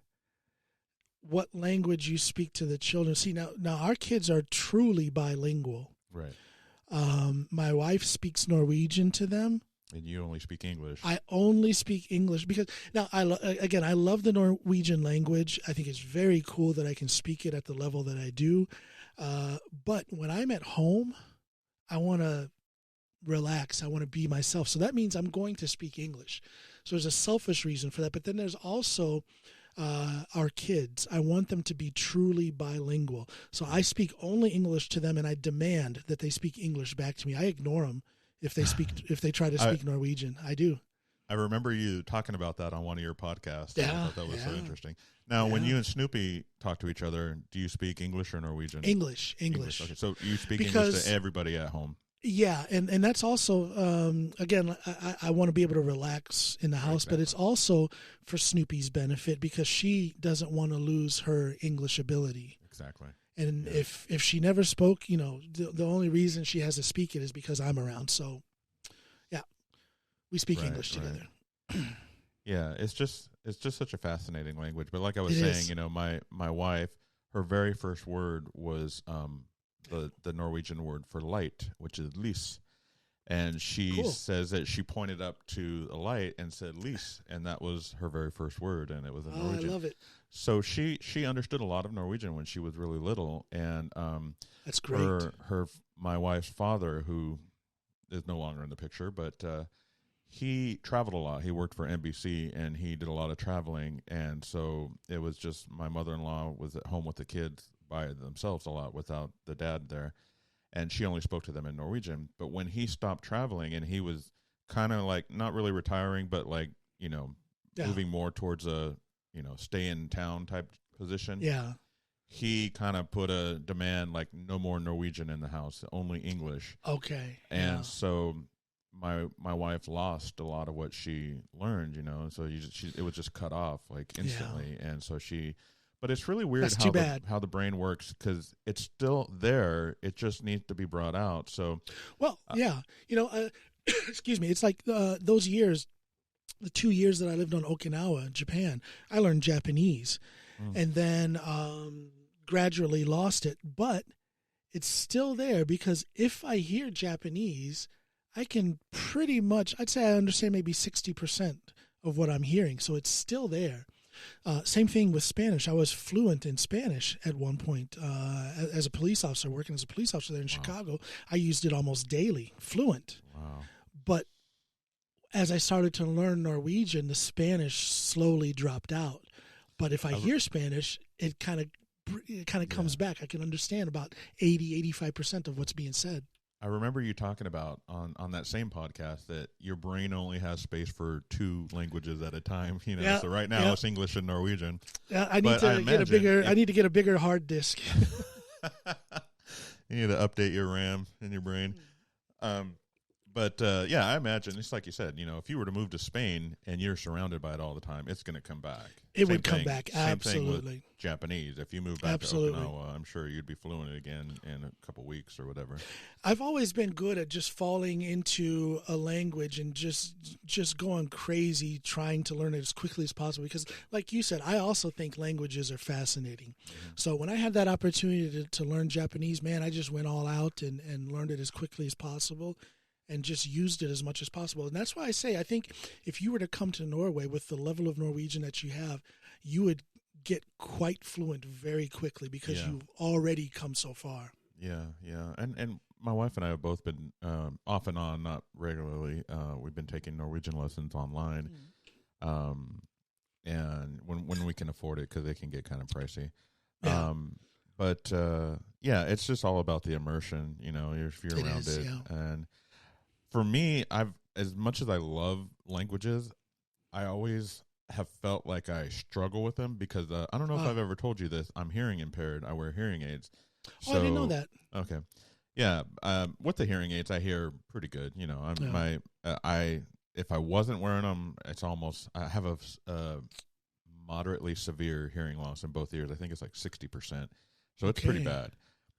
[SPEAKER 2] What language you speak to the children. See, now our kids are truly bilingual.
[SPEAKER 1] Right.
[SPEAKER 2] My wife speaks Norwegian to them.
[SPEAKER 1] And you only speak English.
[SPEAKER 2] I only speak English because now I love the Norwegian language. I think it's very cool that I can speak it at the level that I do. But when I'm at home, I want to relax. I want to be myself. So that means I'm going to speak English. So there's a selfish reason for that. But then there's also our kids. I want them to be truly bilingual. So I speak only English to them, and I demand that they speak English back to me. I ignore them if they try to speak Norwegian. I do.
[SPEAKER 1] I remember you talking about that on one of your podcasts. I thought that was so interesting. Now, when you and Snoopy talk to each other, do you speak English or Norwegian?
[SPEAKER 2] English.
[SPEAKER 1] Okay, so you speak English to everybody at home.
[SPEAKER 2] Yeah, and that's also again, I want to be able to relax in the house,
[SPEAKER 1] Exactly.
[SPEAKER 2] but it's also for Snoopy's benefit because she doesn't want to lose her English ability.
[SPEAKER 1] Exactly.
[SPEAKER 2] And
[SPEAKER 1] Yeah.
[SPEAKER 2] if she never spoke, you know, the only reason she has to speak it is because I'm around. So, yeah, we speak
[SPEAKER 1] Right,
[SPEAKER 2] English together.
[SPEAKER 1] Yeah, it's just such a fascinating language. But like I was
[SPEAKER 2] It
[SPEAKER 1] saying,
[SPEAKER 2] is.
[SPEAKER 1] you know, my wife, her very first word was the Norwegian word for light, which is lys. And she
[SPEAKER 2] Cool.
[SPEAKER 1] says that she pointed up to a light and said lys, and that was her very first word, and it was a
[SPEAKER 2] Oh,
[SPEAKER 1] Norwegian.
[SPEAKER 2] I love it.
[SPEAKER 1] So she understood a lot of Norwegian when she was really little, and
[SPEAKER 2] That's great.
[SPEAKER 1] my wife's father, who is no longer in the picture, but he traveled a lot. He worked for NBC, and he did a lot of traveling, and so it was just my mother-in-law was at home with the kids by themselves a lot without the dad there, and she only spoke to them in Norwegian. But when he stopped traveling and he was kind of like not really retiring, but like, you know,
[SPEAKER 2] Yeah.
[SPEAKER 1] moving more towards a, you know, stay in town type position,
[SPEAKER 2] Yeah.
[SPEAKER 1] he kind of put a demand like no more Norwegian in the house, only English.
[SPEAKER 2] Okay.
[SPEAKER 1] And
[SPEAKER 2] Yeah.
[SPEAKER 1] so my wife lost a lot of what she learned, you know, so it was just cut off like instantly. And so but it's really weird
[SPEAKER 2] That's too bad.
[SPEAKER 1] how the brain works, because it's still there. It just needs to be brought out. So,
[SPEAKER 2] Well, yeah, you know, excuse me. It's like those years, the 2 years that I lived on Okinawa, Japan. I learned Japanese, and then gradually lost it, but it's still there because if I hear Japanese, I can pretty much, I'd say I understand maybe 60% of what I'm hearing. So it's still there. Same thing with Spanish. I was fluent in Spanish at one point as a police officer, working as a police officer there in Chicago. I used it almost daily, fluent.
[SPEAKER 1] wow.
[SPEAKER 2] But as I started to learn Norwegian, the Spanish slowly dropped out. But if I hear Spanish, it kind of comes back. I can understand about 85% of what's being said.
[SPEAKER 1] I remember you talking about on that same podcast that your brain only has space for 2 languages at a time. You know,
[SPEAKER 2] Yeah,
[SPEAKER 1] so right now
[SPEAKER 2] yeah.
[SPEAKER 1] it's English and Norwegian.
[SPEAKER 2] I need to get a bigger. I need to get a bigger hard disk.
[SPEAKER 1] You need to update your RAM in your brain. But yeah, I imagine it's like you said. You know, if you were to move to Spain and you're surrounded by it all the time, it's going to come back.
[SPEAKER 2] It would come back,
[SPEAKER 1] Same thing with
[SPEAKER 2] absolutely.
[SPEAKER 1] Japanese. If you move back
[SPEAKER 2] Absolutely.
[SPEAKER 1] to Okinawa, I'm sure you'd be fluent again in a couple weeks or whatever.
[SPEAKER 2] I've always been good at just falling into a language and just going crazy trying to learn it as quickly as possible because, like you said, I also think languages are fascinating.
[SPEAKER 1] Mm-hmm.
[SPEAKER 2] So when I had that opportunity to learn Japanese, man, I just went all out and learned it as quickly as possible and just used it as much as possible. And that's why I say I think if you were to come to Norway with the level of Norwegian that you have, you would get quite fluent very quickly because you've already come so far.
[SPEAKER 1] Yeah, yeah. And my wife and I have both been off and on, not regularly. We've been taking Norwegian lessons online, and when we can afford it, because they can get kind of pricey.
[SPEAKER 2] Yeah.
[SPEAKER 1] But yeah, it's just all about the immersion. You know, if you're around it.
[SPEAKER 2] Yeah.
[SPEAKER 1] And for me, as much as I love languages, I always have felt like I struggle with them because I don't know if I've ever told you this. I'm hearing impaired. I wear hearing aids.
[SPEAKER 2] I didn't know that.
[SPEAKER 1] Okay. Yeah. With the hearing aids, I hear pretty good. You know, if I wasn't wearing them, it's almost, I have a moderately severe hearing loss in both ears. I think it's like 60%. So it's pretty bad.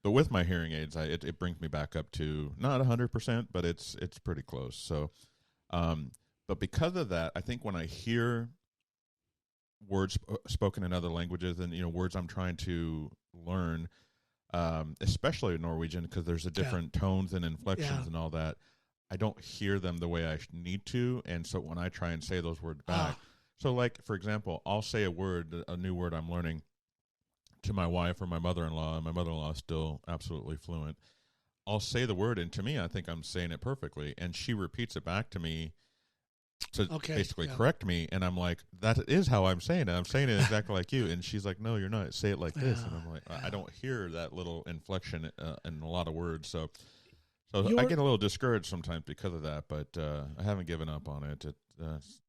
[SPEAKER 1] But with my hearing aids, it brings me back up to not 100%, but it's pretty close. So, but because of that, I think when I hear words spoken in other languages and, you know, words I'm trying to learn, especially Norwegian, because there's a different tones and inflections and all that, I don't hear them the way I need to. And so when I try and say those words back, so like, for example, I'll say a new word I'm learning to my wife or my mother-in-law, and my mother-in-law is still absolutely fluent. I'll say the word, and to me, I think I'm saying it perfectly, and she repeats it back to me to basically correct me, and I'm like, that is how I'm saying it. I'm saying it exactly like you, and she's like, no, you're not. Say it like this, and I'm like, I don't hear that little inflection in a lot of words, so So I get a little discouraged sometimes because of that, but I haven't given up on it.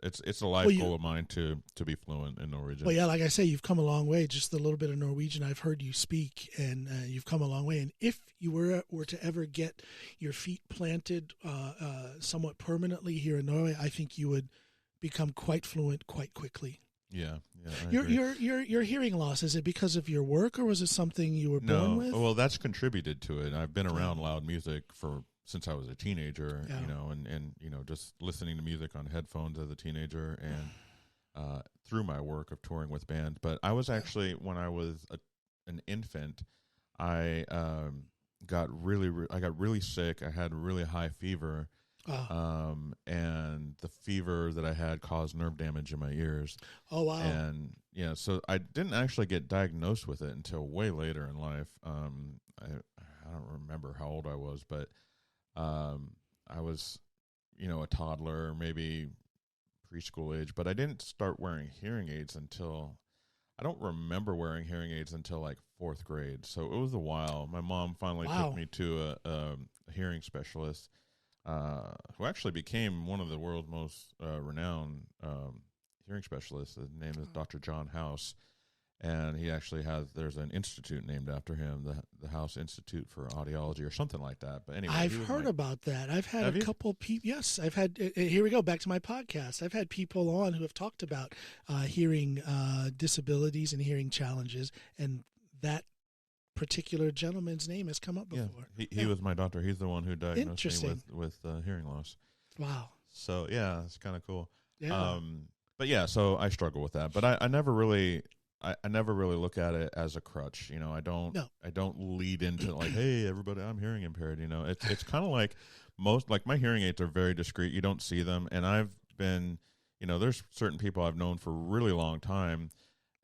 [SPEAKER 1] It's a life goal of mine to be fluent in Norwegian.
[SPEAKER 2] Well, yeah, like I say, you've come a long way. Just a little bit of Norwegian I've heard you speak, and you've come a long way. And if you were to ever get your feet planted somewhat permanently here in Norway, I think you would become quite fluent quite quickly.
[SPEAKER 1] Yeah.
[SPEAKER 2] Your hearing loss, is it because of your work, or was it something you were born with?
[SPEAKER 1] Well, that's contributed to it. I've been around loud music since I was a teenager, and just listening to music on headphones as a teenager, and through my work of touring with bands. But I was actually, when I was an infant, I got really sick. I had really high fever. And the fever that I had caused nerve damage in my ears.
[SPEAKER 2] Oh, wow.
[SPEAKER 1] And, so I didn't actually get diagnosed with it until way later in life. I don't remember how old I was, but I was, a toddler, maybe preschool age, but I didn't start wearing hearing aids I don't remember wearing hearing aids until like 4th grade. So it was a while. My mom finally took me to a hearing specialist. Who actually became one of the world's most renowned hearing specialists. His name is Dr. John House, and he actually there's an institute named after him, the House Institute for Audiology or something like that. But anyway,
[SPEAKER 2] I've heard about that. I've had a couple people. Yes, I've had. Here we go, back to my podcast. I've had people on who have talked about hearing disabilities and hearing challenges, and that particular gentleman's name has come up before.
[SPEAKER 1] Yeah, he was my doctor. He's the one who diagnosed me with hearing loss.
[SPEAKER 2] Wow.
[SPEAKER 1] So yeah, it's kind of cool.
[SPEAKER 2] Yeah.
[SPEAKER 1] But yeah, so I struggle with that. But I never really look at it as a crutch. I don't lead into like, hey, everybody, I'm hearing impaired. It's kind of like my hearing aids are very discreet. You don't see them, and I've been, there's certain people I've known for a really long time.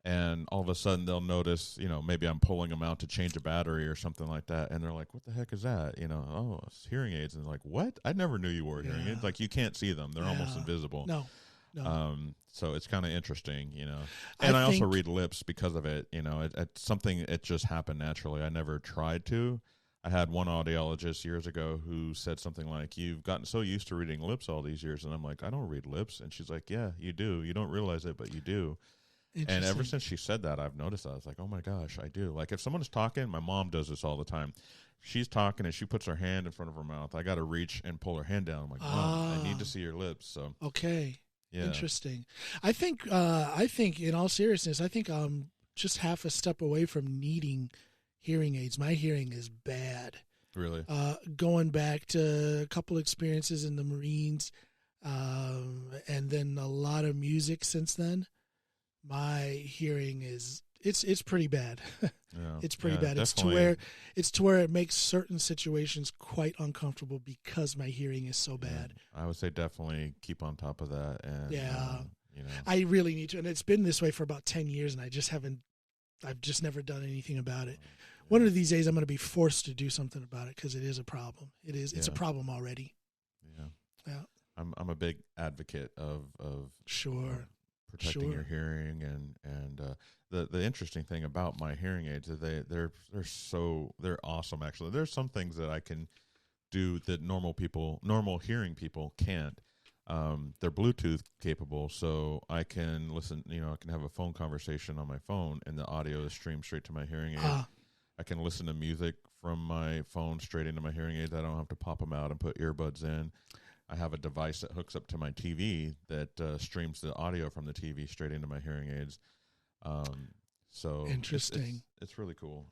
[SPEAKER 1] And all of a sudden they'll notice, maybe I'm pulling them out to change a battery or something like that. And they're like, what the heck is that? Oh, it's hearing aids. And they're like, what? I never knew you wore hearing aids. Like, you can't see them. They're almost invisible.
[SPEAKER 2] No.
[SPEAKER 1] So it's kind of interesting, And I also read lips because of it. It's something, it just happened naturally. I never tried to. I had one audiologist years ago who said something like, you've gotten so used to reading lips all these years. And I'm like, I don't read lips. And she's like, yeah, you do. You don't realize it, but you do. And ever since she said that, I've noticed that. I was like, oh, my gosh, I do. Like, if someone's talking, my mom does this all the time. She's talking, and she puts her hand in front of her mouth. I got to reach and pull her hand down. I'm like, Mom, I need to see your lips. So
[SPEAKER 2] okay.
[SPEAKER 1] Yeah.
[SPEAKER 2] Interesting. I think, in all seriousness, I'm just half a step away from needing hearing aids. My hearing is bad.
[SPEAKER 1] Really?
[SPEAKER 2] Going back to a couple experiences in the Marines, and then a lot of music since then. My hearing it's pretty bad.
[SPEAKER 1] Yeah,
[SPEAKER 2] it's pretty bad.
[SPEAKER 1] Definitely.
[SPEAKER 2] It's to where it makes certain situations quite uncomfortable because my hearing is so bad.
[SPEAKER 1] I would say definitely keep on top of that. And
[SPEAKER 2] I really need to, and it's been this way for about 10 years, and I've just never done anything about it. One of these days I'm going to be forced to do something about it because it is a problem. It's a problem already. Yeah.
[SPEAKER 1] I'm a big advocate of
[SPEAKER 2] sure.
[SPEAKER 1] Protecting your hearing, and the interesting thing about my hearing aids is they're awesome. Actually, there's some things that I can do that normal hearing people can't. They're Bluetooth capable, so I can listen. I can have a phone conversation on my phone, and the audio is streamed straight to my hearing aid. I can listen to music from my phone straight into my hearing aids. I don't have to pop them out and put earbuds in. I have a device that hooks up to my TV that streams the audio from the TV straight into my hearing aids. So
[SPEAKER 2] interesting.
[SPEAKER 1] It's really cool.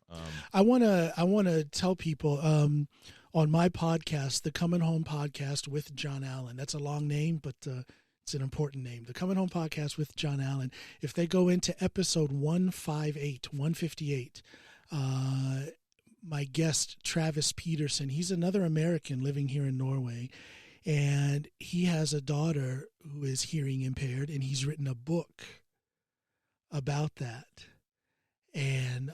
[SPEAKER 2] I wanna tell people on my podcast, the Coming Home Podcast with John Allen. That's a long name, but it's an important name. The Coming Home Podcast with John Allen. If they go into episode 158, my guest Travis Peterson. He's another American living here in Norway. And he has a daughter who is hearing impaired, and he's written a book about that. And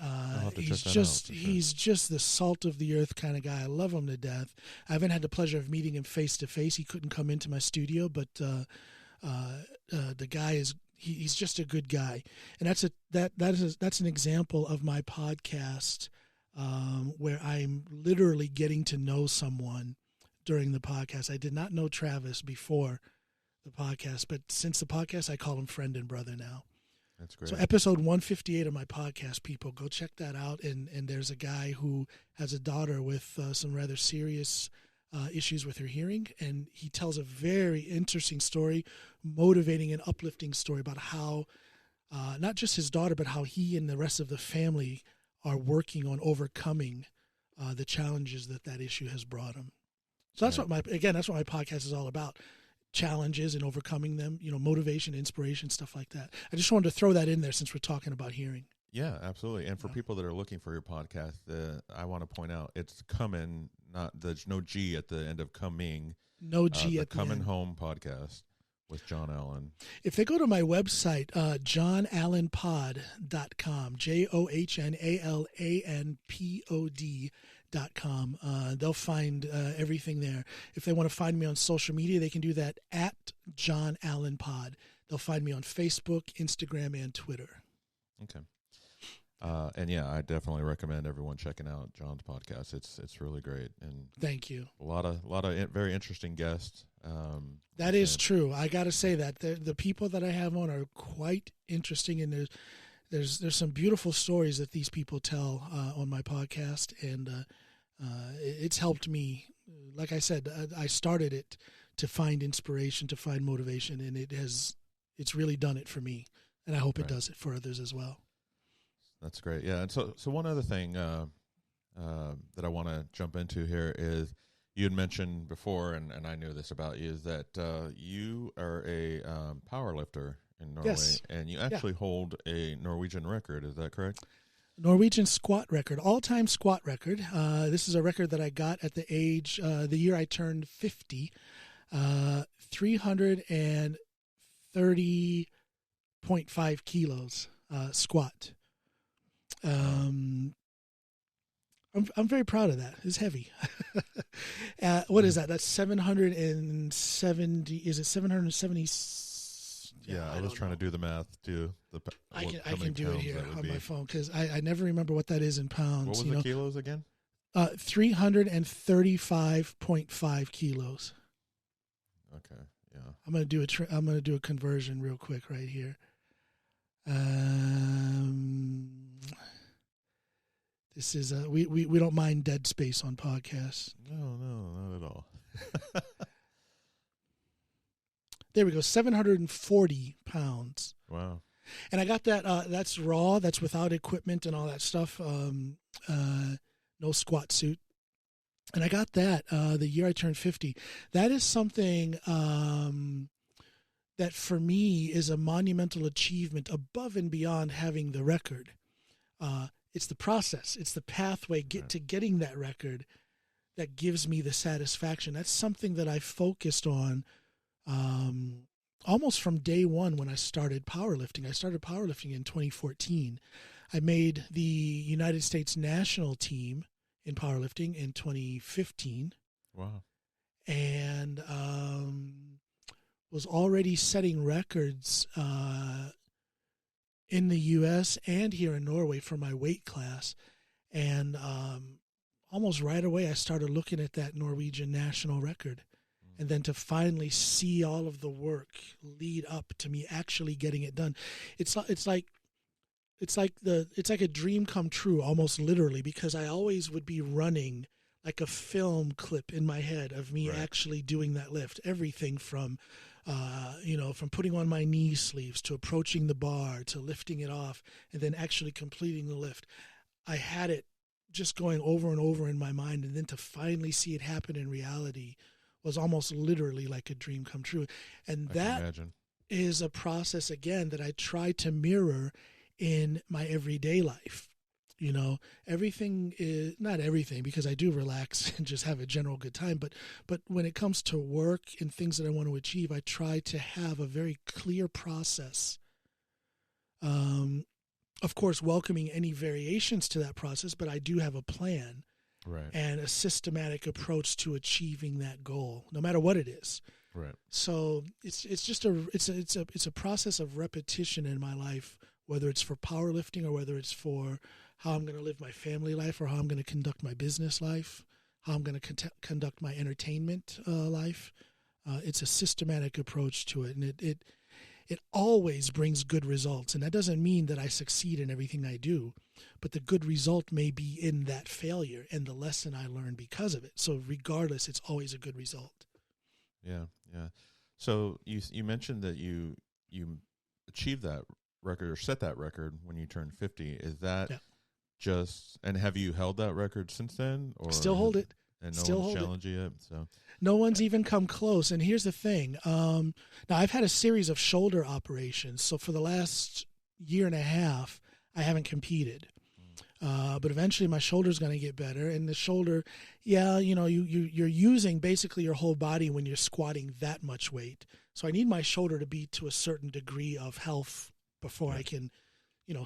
[SPEAKER 2] he's just the salt of the earth kind of guy. I love him to death. I haven't had the pleasure of meeting him face to face. He couldn't come into my studio, but the guy he's just a good guy. And that's an example of my podcast where I'm literally getting to know someone during the podcast. I did not know Travis before the podcast, but since the podcast, I call him friend and brother now.
[SPEAKER 1] That's great.
[SPEAKER 2] So episode 158 of my podcast, people, go check that out. And there's a guy who has a daughter with some rather serious issues with her hearing, and he tells a very interesting story, motivating and uplifting story about how not just his daughter, but how he and the rest of the family are working on overcoming the challenges that issue has brought him. So that's what my podcast is all about. Challenges and overcoming them, motivation, inspiration, stuff like that. I just wanted to throw that in there since we're talking about hearing.
[SPEAKER 1] Yeah, absolutely. And for people that are looking for your podcast, I want to point out it's Coming, there's no G at the end of coming.
[SPEAKER 2] No G at the
[SPEAKER 1] Coming
[SPEAKER 2] end.
[SPEAKER 1] Home podcast with John Allen.
[SPEAKER 2] If they go to my website, johnallenpod.com, JOHNALANPOD.com, they'll find everything there. If they want to find me on social media, they can do that at John Allen Pod. They'll find me on Facebook, Instagram, and Twitter.
[SPEAKER 1] Okay. And yeah, I definitely recommend everyone checking out John's podcast. It's really great, and
[SPEAKER 2] thank you.
[SPEAKER 1] A lot of very interesting guests.
[SPEAKER 2] That is true. I got to say that the people that I have on are quite interesting, and there's some beautiful stories that these people tell on my podcast, and it's helped me. Like I said, I started it to find inspiration, to find motivation, and it's really done it for me, and I hope it does it for others as well.
[SPEAKER 1] That's great. Yeah. And so one other thing that I want to jump into here is you had mentioned before, and I knew this about you, is that you are a power lifter in Norway,
[SPEAKER 2] yes.
[SPEAKER 1] And you actually hold a Norwegian record. Is that correct?
[SPEAKER 2] Norwegian squat record, all-time squat record. This is a record that I got at the year I turned 50, 330.5 kilos squat. I'm very proud of that. It's heavy. What is that? That's 770. Is it 770?
[SPEAKER 1] Yeah, I was trying to do the math too.
[SPEAKER 2] I can do it here on my phone because I never remember what that is in pounds.
[SPEAKER 1] What was the kilos again?
[SPEAKER 2] 335.5 kilos.
[SPEAKER 1] Okay. Yeah.
[SPEAKER 2] I'm gonna do a conversion real quick right here. This is we don't mind dead space on podcasts.
[SPEAKER 1] No, not at all.
[SPEAKER 2] There we go, 740 pounds.
[SPEAKER 1] Wow.
[SPEAKER 2] And I got that. That's raw. That's without equipment and all that stuff. No squat suit. And I got that the year I turned 50. That is something that for me is a monumental achievement above and beyond having the record. It's the process. It's the pathway to getting that record that gives me the satisfaction. That's something that I focused on almost from day one when I started powerlifting. I started powerlifting in 2014. I made the United States national team in powerlifting in 2015.
[SPEAKER 1] Wow.
[SPEAKER 2] And was already setting records in the U.S. and here in Norway for my weight class. And almost right away, I started looking at that Norwegian national record. And then to finally see all of the work lead up to me actually getting it done. It's like a dream come true, almost literally, because I always would be running like a film clip in my head of me actually doing that lift. Everything from putting on my knee sleeves to approaching the bar to lifting it off and then actually completing the lift. I had it just going over and over in my mind, and then to finally see it happen in reality was almost literally like a dream come true. And that is a process, again, that I try to mirror in my everyday life. Everything is not everything, because I do relax and just have a general good time. But when it comes to work and things that I want to achieve, I try to have a very clear process. Of course, welcoming any variations to that process, but I do have a plan and a systematic approach to achieving that goal, no matter what it is.
[SPEAKER 1] Right.
[SPEAKER 2] So it's just a process of repetition in my life, whether it's for powerlifting or whether it's for how I'm going to live my family life or how I'm going to conduct my business life, how I'm going to conduct my entertainment life. It's a systematic approach to it, and it always brings good results. And that doesn't mean that I succeed in everything I do, but the good result may be in that failure and the lesson I learned because of it. So regardless, it's always a good result.
[SPEAKER 1] Yeah, yeah. So you mentioned that you achieved that record or set that record when you turned 50. Is that just, and have you held that record since then? Or
[SPEAKER 2] still hold it.
[SPEAKER 1] And no one's challenged you yet? So
[SPEAKER 2] no one's even come close. And here's the thing. Now, I've had a series of shoulder operations. So for the last year and a half, I haven't competed. But eventually my shoulder's going to get better. And the shoulder, you're using basically your whole body when you're squatting that much weight. So I need my shoulder to be to a certain degree of health before I can,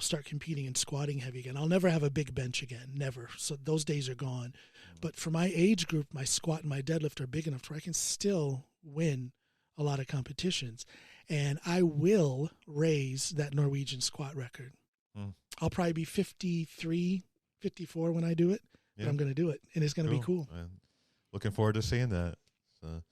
[SPEAKER 2] start competing and squatting heavy again. I'll never have a big bench again, never. So those days are gone. But for my age group, my squat and my deadlift are big enough where I can still win a lot of competitions. And I will raise that Norwegian squat record. I'll probably be 53, 54 when I do it, but I'm going to do it, and it's going to be cool.
[SPEAKER 1] Looking forward to seeing that. So.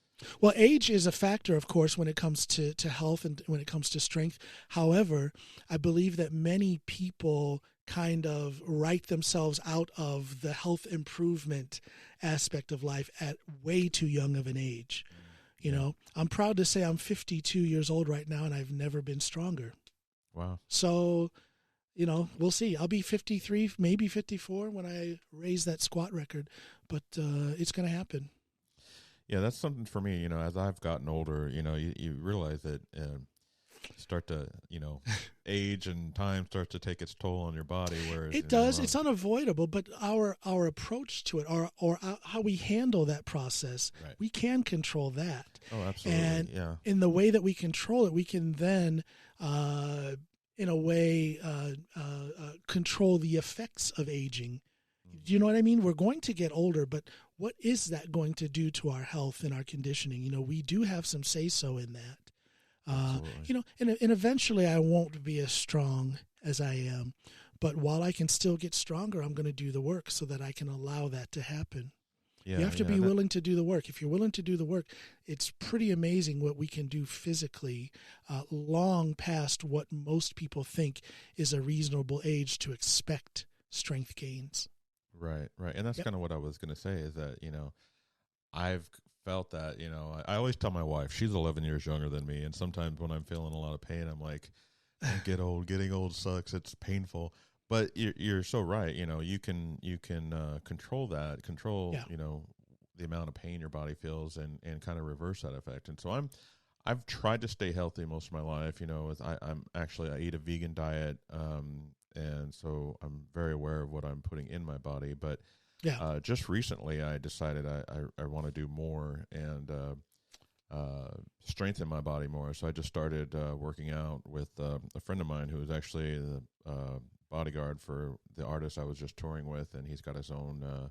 [SPEAKER 2] Well, age is a factor, of course, when it comes to health and when it comes to strength. However, I believe that many people kind of write themselves out of the health improvement aspect of life at way too young of an age. I'm proud to say I'm 52 years old right now, and I've never been stronger.
[SPEAKER 1] Wow.
[SPEAKER 2] So, we'll see. I'll be 53, maybe 54 when I raise that squat record, but it's going to happen.
[SPEAKER 1] Yeah, that's something for me. As I've gotten older, you realize that start to, age and time starts to take its toll on your body. Whereas
[SPEAKER 2] it does. It's unavoidable, but our approach to it or how we handle that process, we can control that.
[SPEAKER 1] Oh, absolutely.
[SPEAKER 2] And in the way that we control it, we can then, in a way, control the effects of aging. Do you know what I mean? We're going to get older, but what is that going to do to our health and our conditioning? We do have some say-so in that. And eventually I won't be as strong as I am, but while I can still get stronger, I'm going to do the work so that I can allow that to happen. You have to be willing to do the work. If you're willing to do the work, it's pretty amazing what we can do physically, long past what most people think is a reasonable age to expect strength gains.
[SPEAKER 1] Right. And that's kind of what I was going to say is that, I've felt that, I always tell my wife, she's 11 years younger than me. And sometimes when I'm feeling a lot of pain, I'm like, get old, getting old sucks. It's painful. But you're so right. You can control that, the amount of pain your body feels and kind of reverse that effect. And so I've tried to stay healthy most of my life. I eat a vegan diet. And so I'm very aware of what I'm putting in my body. But just recently I decided I want to do more and strengthen my body more. So I just started working out with a friend of mine who is actually the bodyguard for the artist I was just touring with, and he's got his own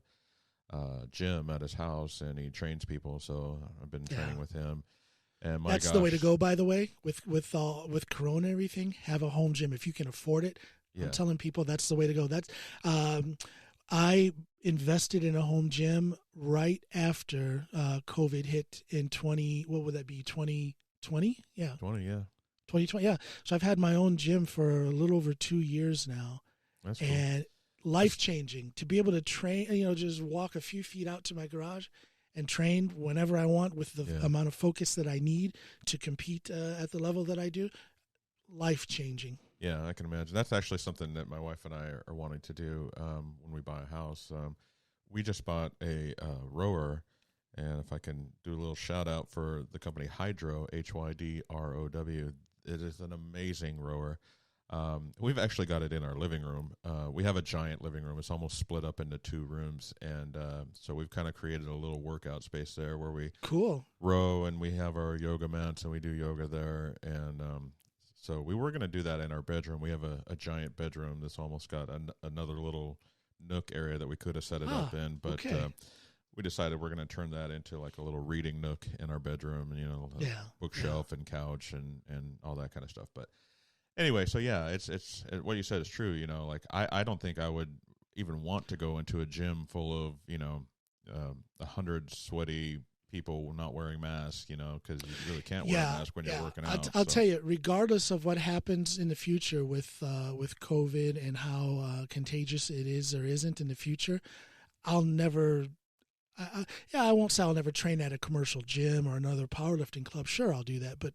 [SPEAKER 1] gym at his house, and he trains people. So I've been training with him. And
[SPEAKER 2] that's the way to go, by the way, with Corona and everything. Have a home gym if you can afford it. I'm telling people that's the way to go. That's I invested in a home gym right after COVID hit in 2020? Yeah. 2020, yeah. So I've had my own gym for a little over 2 years now.
[SPEAKER 1] That's cool.
[SPEAKER 2] And life-changing to be able to train, just walk a few feet out to my garage and train whenever I want with the amount of focus that I need to compete at the level that I do. Life-changing.
[SPEAKER 1] Yeah, I can imagine. That's actually something that my wife and I are wanting to do when we buy a house. We just bought a rower, and if I can do a little shout-out for the company Hydrow, Hydrow. It is an amazing rower. We've actually got it in our living room. We have a giant living room. It's almost split up into 2 rooms, and so we've kind of created a little workout space there where we row, and we have our yoga mats, and we do yoga there, and so we were going to do that in our bedroom. We have a giant bedroom that's almost got another little nook area that we could have set it up in, but we decided we're going to turn that into like a little reading nook in our bedroom, and bookshelf and couch and all that kind of stuff. But anyway, so yeah, it's what you said is true. You know, like I don't think I would even want to go into a gym full of 100 sweaty people not wearing masks. You know, because you really can't wear a mask when you're working out.
[SPEAKER 2] I'll tell you, regardless of what happens in the future with COVID and how contagious it is or isn't in the future, I'll never. I won't say I'll never train at a commercial gym or another powerlifting club. Sure, I'll do that, but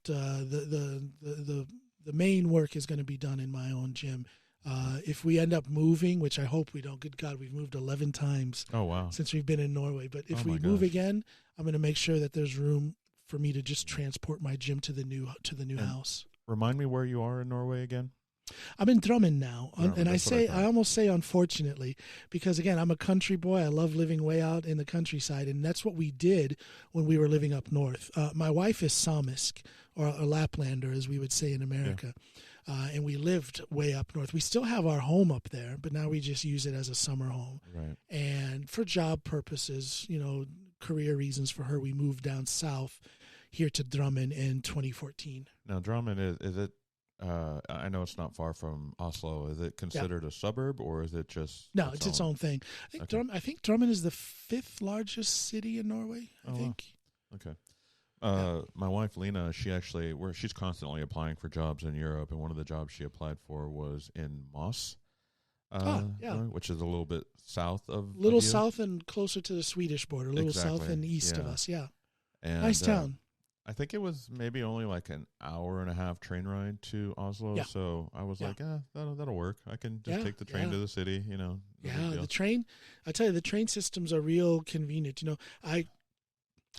[SPEAKER 2] the main work is going to be done in my own gym. If we end up moving, which I hope we don't, good God, we've moved 11 times.
[SPEAKER 1] Oh, wow.
[SPEAKER 2] Since we've been in Norway. But if we move again, I'm going to make sure that there's room for me to just transport my gym to the new house.
[SPEAKER 1] Remind me where you are in Norway again.
[SPEAKER 2] I'm in Drammen now, and I almost say unfortunately, because again, I'm a country boy. I love living way out in the countryside, and that's what we did when we were living up north. My wife is Samisk, or a Laplander, as we would say in America, and we lived way up north. We still have our home up there, but now we just use it as a summer home.
[SPEAKER 1] Right.
[SPEAKER 2] And for job purposes, career reasons for her, we moved down south here to Drammen in 2014.
[SPEAKER 1] Now, Drammen, is it? I know it's not far from Oslo. Is it considered a suburb, or is it just
[SPEAKER 2] it's its own thing? I think Drammen is the 5th largest city in Norway. I think.
[SPEAKER 1] Wow. Okay. My wife Lena, she's constantly applying for jobs in Europe, and one of the jobs she applied for was in Moss, which is a little bit south of
[SPEAKER 2] south and closer to the Swedish border, a little south and east of us. Yeah,
[SPEAKER 1] and,
[SPEAKER 2] nice town.
[SPEAKER 1] I think it was maybe only like an hour and a half train ride to Oslo. Yeah. So I was like, that'll work. I can just take the train to the city,
[SPEAKER 2] the train, I tell you, the train systems are real convenient. I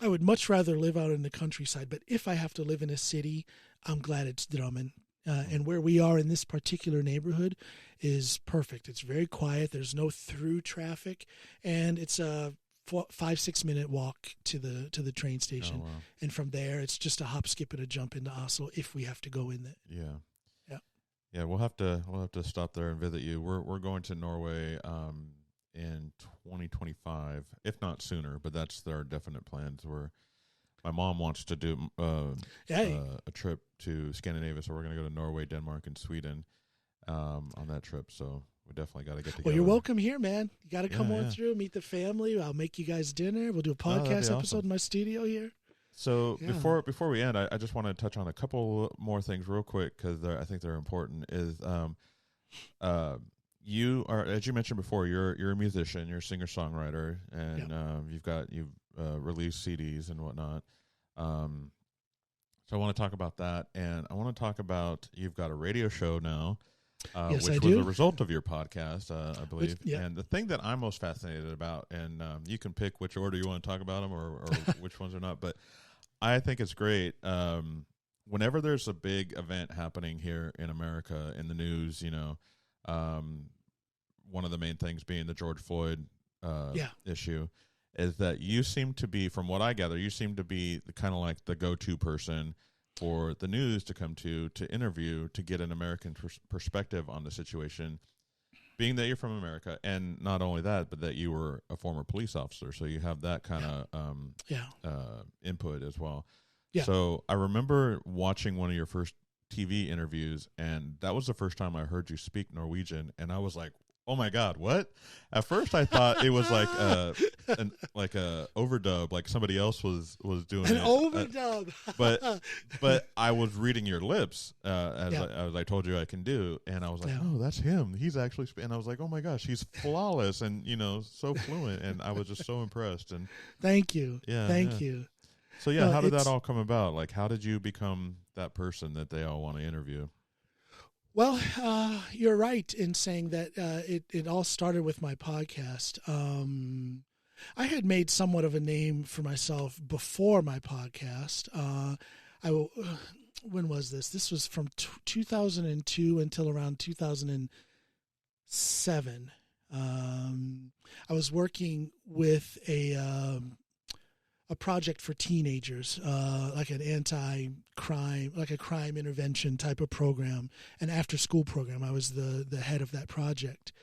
[SPEAKER 2] would much rather live out in the countryside, but if I have to live in a city, I'm glad it's Drammen. And where we are in this particular neighborhood is perfect. It's very quiet. There's no through traffic, and it's a 5-6 minute walk to the train station.
[SPEAKER 1] Oh, wow.
[SPEAKER 2] And from there it's just a hop, skip, and a jump into Oslo if we have to go in there.
[SPEAKER 1] Yeah, we'll have to stop there and visit you. We're going to Norway in 2025, if not sooner, but that's their definite plans. My mom wants to do a trip to Scandinavia, so we're going to go to Norway, Denmark, and Sweden on that trip. So we definitely got to get together.
[SPEAKER 2] Well, you're welcome here, man. You got to come on through, meet the family. I'll make you guys dinner. We'll do a podcast episode in my studio here.
[SPEAKER 1] So before we end, I just want to touch on a couple more things real quick because I think they're important. Is you are, as you mentioned before, you're a musician, you're a singer songwriter, and you've released CDs and whatnot. So I want to talk about that, and I want to talk about you've got a radio show now.
[SPEAKER 2] Yes,
[SPEAKER 1] which was a result of your podcast, I believe. And the thing that I'm most fascinated about, and you can pick which order you want to talk about them or which ones are not, but I think it's great. Whenever there's a big event happening here in America in the news, one of the main things being the George Floyd issue, is that you seem to be, from what I gather, you seem to be kind of like the go-to person for the news to come to interview, to get an American perspective on the situation, being that you're from America, and not only that, but that you were a former police officer, so you have that kind of input as well. Yeah. So I remember watching one of your first TV interviews, and that was the first time I heard you speak Norwegian, and I was like, oh my God, what? At first I thought it was like a overdub, like somebody else was doing
[SPEAKER 2] an overdub.
[SPEAKER 1] but I was reading your lips as I told you I can do, and I was like, oh, that's him. He's actually and I was like, oh my gosh, he's flawless and so fluent, and I was just so impressed. And
[SPEAKER 2] thank you. Thank you.
[SPEAKER 1] So how did that all come about? Like, how did you become that person that they all want to interview?
[SPEAKER 2] Well, you're right in saying that it all started with my podcast. I had made somewhat of a name for myself before my podcast. When was this? This was from 2002 until around 2007. I was working with a project for teenagers, like an anti-crime, like a crime intervention type of program, an after-school program. I was the head of that project.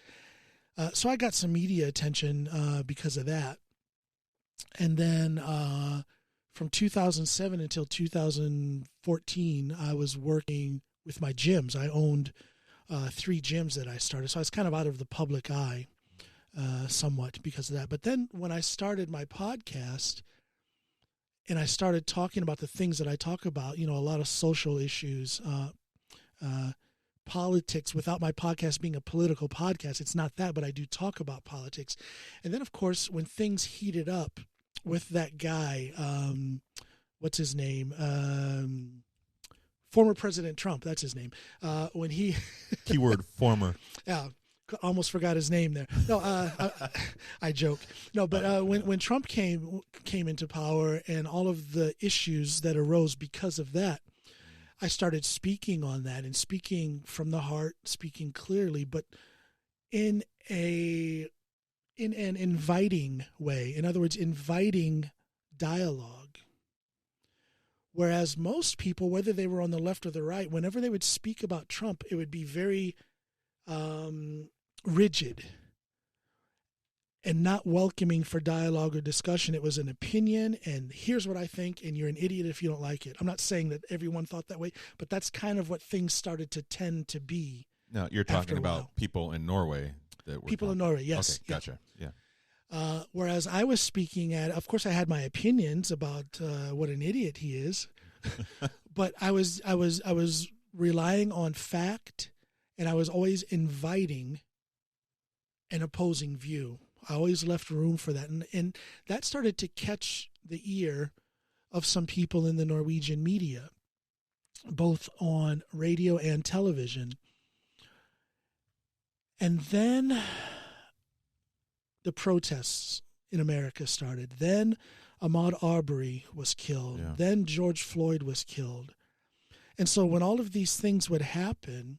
[SPEAKER 2] So I got some media attention because of that. And then from 2007 until 2014, I was working with my gyms. I owned 3 gyms that I started, so I was kind of out of the public eye somewhat because of that. But then when I started my podcast and I started talking about the things that I talk about, a lot of social issues, politics, without my podcast being a political podcast, it's not that, but I do talk about politics. And then, of course, when things heated up with that guy, what's his name? Former President Trump, that's his name. When he
[SPEAKER 1] keyword former.
[SPEAKER 2] Yeah, almost forgot his name there. No, I joke. No, but when Trump came into power and all of the issues that arose because of that, I started speaking on that and speaking from the heart, speaking clearly, but in an inviting way. In other words, inviting dialogue. Whereas most people, whether they were on the left or the right, whenever they would speak about Trump, it would be very rigid and not welcoming for dialogue or discussion. It was an opinion, and here's what I think, and you're an idiot if you don't like it. I'm not saying that everyone thought that way, but that's kind of what things started to tend to be.
[SPEAKER 1] No, you're talking about people in Norway.
[SPEAKER 2] People in Norway, yes.
[SPEAKER 1] Okay, gotcha. Yeah.
[SPEAKER 2] Whereas I was speaking of course, I had my opinions about what an idiot he is, but I was relying on fact, and I was always inviting an opposing view. I always left room for that, and that started to catch the ear of some people in the Norwegian media, both on radio and television. And then the protests in America started. Then Ahmaud Arbery was killed.
[SPEAKER 1] Yeah.
[SPEAKER 2] Then George Floyd was killed. And so when all of these things would happen,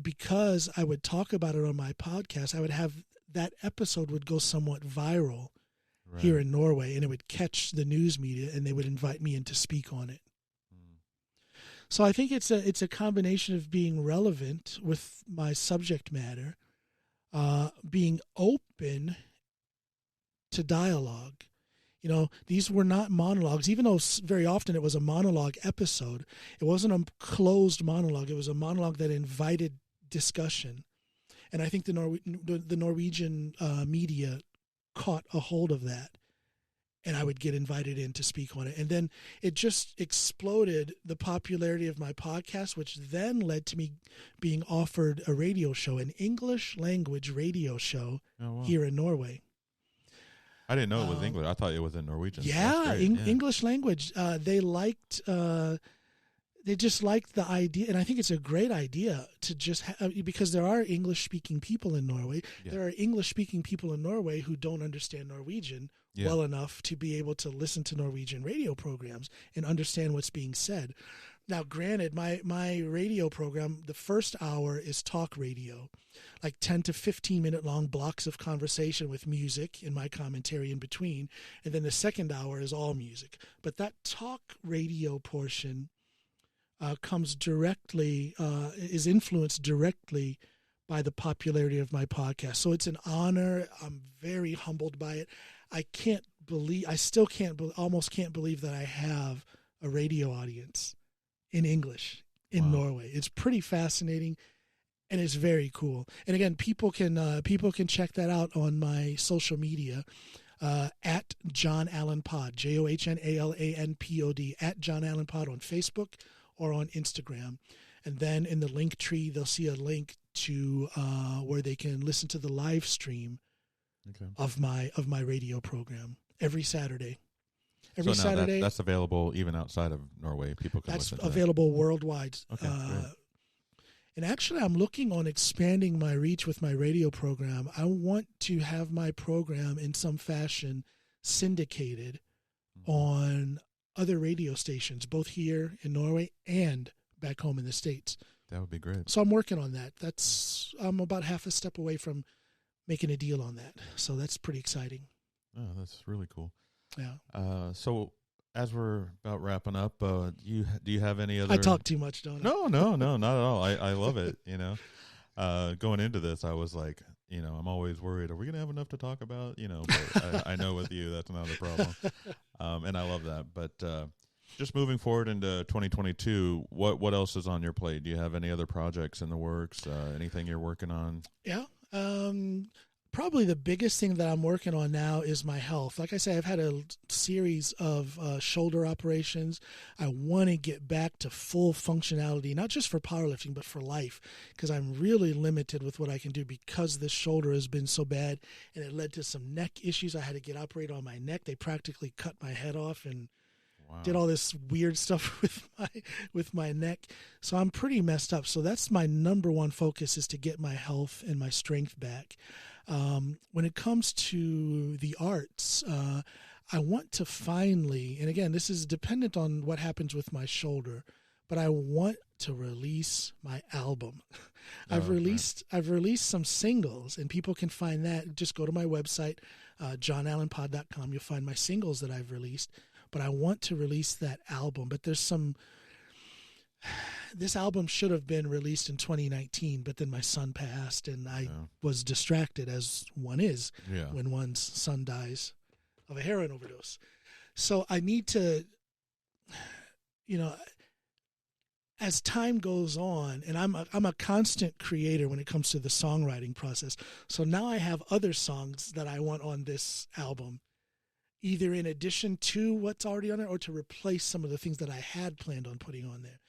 [SPEAKER 2] because I would talk about it on my podcast, I would have that episode would go somewhat viral here in Norway, and it would catch the news media, and they would invite me in to speak on it. So I think it's a combination of being relevant with my subject matter, being open to dialogue. These were not monologues, even though very often it was a monologue episode. It wasn't a closed monologue. It was a monologue that invited discussion. And I think the Norwegian media caught a hold of that, and I would get invited in to speak on it. And then it just exploded the popularity of my podcast, which then led to me being offered a radio show, an English language radio show here in Norway.
[SPEAKER 1] I didn't know it was English. I thought it was in Norwegian.
[SPEAKER 2] Yeah, English language. They just liked the idea, and I think it's a great idea to just because there are English-speaking people in Norway. Yeah. There are English-speaking people in Norway who don't understand Norwegian well enough to be able to listen to Norwegian radio programs and understand what's being said. Now, granted, my radio program, the first hour is talk radio, like 10 to 15-minute long blocks of conversation with music and my commentary in between, and then the second hour is all music. But that talk radio portion comes directly, is influenced directly by the popularity of my podcast. So it's an honor. I'm very humbled by it. Almost can't believe that I have a radio audience in English in Norway. It's pretty fascinating, and it's very cool. And again, people can check that out on my social media at John Allen Pod, JohnAlanPod, at John Allen Pod on Facebook or on Instagram. And then in the link tree, they'll see a link to where they can listen to the live stream of my radio program every Saturday. Saturday.
[SPEAKER 1] That's available even outside of Norway. People can listen to that.
[SPEAKER 2] That's available worldwide.
[SPEAKER 1] Okay,
[SPEAKER 2] and actually, I'm looking on expanding my reach with my radio program. I want to have my program in some fashion syndicated on other radio stations, both here in Norway and back home in the States.
[SPEAKER 1] That would be great.
[SPEAKER 2] So I'm working on that. I'm about half a step away from making a deal on that. So that's pretty exciting.
[SPEAKER 1] Oh, that's really cool.
[SPEAKER 2] Yeah.
[SPEAKER 1] So as we're about wrapping up, do you have any other?
[SPEAKER 2] I talk too much, don't I?
[SPEAKER 1] No, not at all. I love it. Going into this, I was like, I'm always worried. Are we going to have enough to talk about? But I know with you, that's not a problem. And I love that. But Just moving forward into 2022, what else is on your plate? Do you have any other projects in the works? Anything you're working on?
[SPEAKER 2] Yeah. Probably the biggest thing that I'm working on now is my health. Like I said, I've had a series of shoulder operations. I want to get back to full functionality, not just for powerlifting, but for life, because I'm really limited with what I can do because this shoulder has been so bad, and it led to some neck issues. I had to get operated on my neck. They practically cut my head off and did all this weird stuff with my neck. So I'm pretty messed up. So that's my number one focus, is to get my health and my strength back. When it comes to the arts, I want to finally, and again, this is dependent on what happens with my shoulder, but I want to release my album. I've released some singles, and people can find that. Just go to my website, johnallenpod.com. You'll find my singles that I've released. But I want to release that album. But this album should have been released in 2019, but then my son passed, and I was distracted, as one is when one's son dies of a heroin overdose. So I need to, as time goes on, and I'm a constant creator when it comes to the songwriting process. So now I have other songs that I want on this album, either in addition to what's already on it or to replace some of the things that I had planned on putting on there.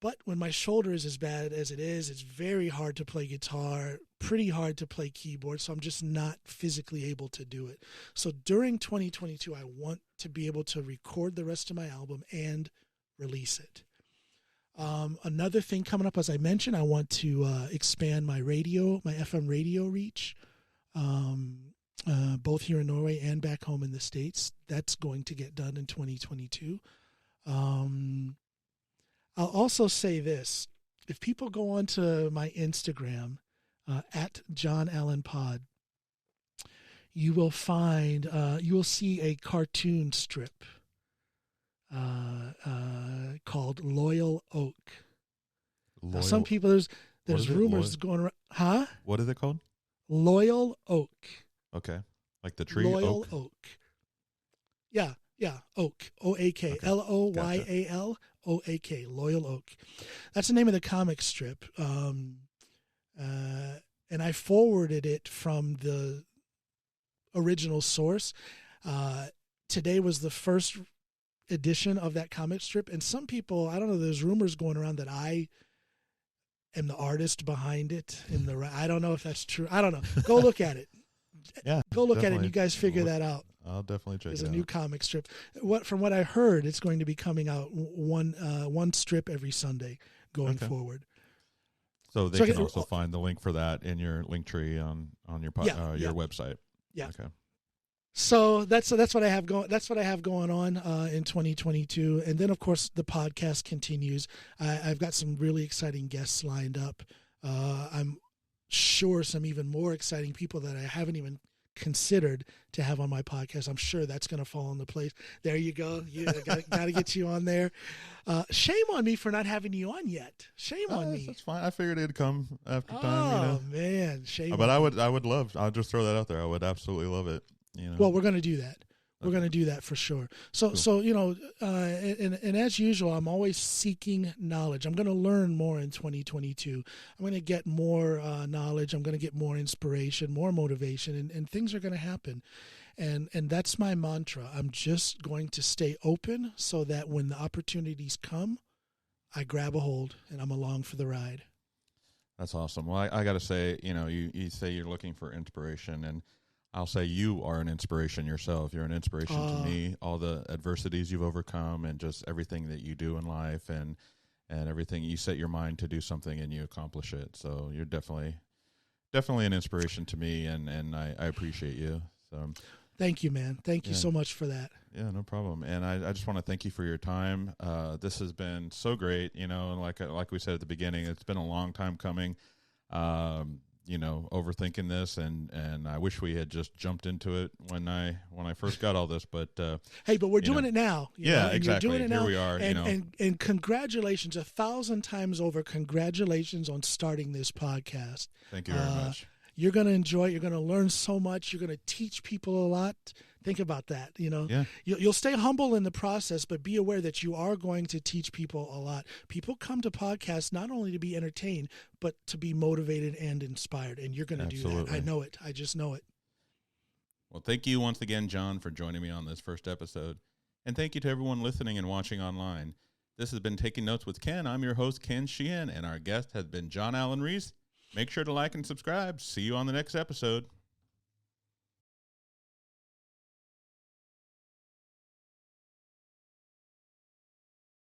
[SPEAKER 2] But when my shoulder is as bad as it is, it's very hard to play guitar, pretty hard to play keyboard, so I'm just not physically able to do it. So during 2022, I want to be able to record the rest of my album and release it. Another thing coming up, as I mentioned, I want to expand my FM radio reach. Both here in Norway and back home in the States. That's going to get done in 2022. I'll also say this. If people go onto my Instagram, at John Allen Pod, you will see a cartoon strip called Loyal Oak. Now, some people, there's rumors going around. Huh?
[SPEAKER 1] What is it called?
[SPEAKER 2] Loyal Oak.
[SPEAKER 1] Okay. Like the tree
[SPEAKER 2] Loyal Oak. Yeah, Oak. O-A-K.
[SPEAKER 1] Okay.
[SPEAKER 2] Loyal O-A-K. Loyal Oak. That's the name of the comic strip. And I forwarded it from the original source. Today was the first edition of that comic strip. And some people, I don't know, there's rumors going around that I am the artist behind it. I don't know if that's true. I don't know. Go look at it.
[SPEAKER 1] Yeah,
[SPEAKER 2] go look at it and you guys figure that out.
[SPEAKER 1] I'll definitely check it out.
[SPEAKER 2] There's a new comic strip. From what I heard, it's going to be coming out one strip every Sunday going forward.
[SPEAKER 1] So they can also find the link for that in your link tree on your website.
[SPEAKER 2] Yeah.
[SPEAKER 1] Okay.
[SPEAKER 2] So that's what I have going. That's what I have going on in 2022, and then of course the podcast continues. I've got some really exciting guests lined up. I'm sure some even more exciting people that I haven't even considered to have on my podcast. I'm sure that's going to fall into place. There you go. Got to get you on there. Shame on me for not having you on yet. Shame on me.
[SPEAKER 1] That's fine. I figured it'd come after time.
[SPEAKER 2] Oh man, shame.
[SPEAKER 1] But I would love. I'll just throw that out there. I would absolutely love it.
[SPEAKER 2] Well, we're going to do that. We're going to do that for sure. So, cool. So and as usual, I'm always seeking knowledge. I'm going to learn more in 2022. I'm going to get more knowledge. I'm going to get more inspiration, more motivation, and things are going to happen. And that's my mantra. I'm just going to stay open so that when the opportunities come, I grab a hold and I'm along for the ride.
[SPEAKER 1] That's awesome. Well, I got to say, you say you're looking for inspiration, and I'll say you are an inspiration yourself. You're an inspiration to me. All the adversities you've overcome and just everything that you do in life and everything. You set your mind to do something and you accomplish it. So you're definitely an inspiration to me, and I appreciate you. So
[SPEAKER 2] thank you, man. Thank you so much for that.
[SPEAKER 1] Yeah, no problem. And I just want to thank you for your time. This has been so great, and like we said at the beginning, it's been a long time coming. Overthinking this, and I wish we had just jumped into it when I first got all this, but
[SPEAKER 2] hey, but we're doing it now.
[SPEAKER 1] Exactly.
[SPEAKER 2] You're doing it now.
[SPEAKER 1] Here we are.
[SPEAKER 2] And congratulations, 1,000 times over. Congratulations on starting this podcast.
[SPEAKER 1] Thank you very much.
[SPEAKER 2] You're going to enjoy it. You're going to learn so much. You're going to teach people a lot Think about that.
[SPEAKER 1] Yeah.
[SPEAKER 2] You'll stay humble in the process, but be aware that you are going to teach people a lot. People come to podcasts not only to be entertained, but to be motivated and inspired. And you're going to do that. I know it. I just know it.
[SPEAKER 1] Well, thank you once again, John, for joining me on this first episode. And thank you to everyone listening and watching online. This has been Taking Notes with Ken. I'm your host, Ken Sheehan, and our guest has been John Allen Reese. Make sure to like and subscribe. See you on the next episode.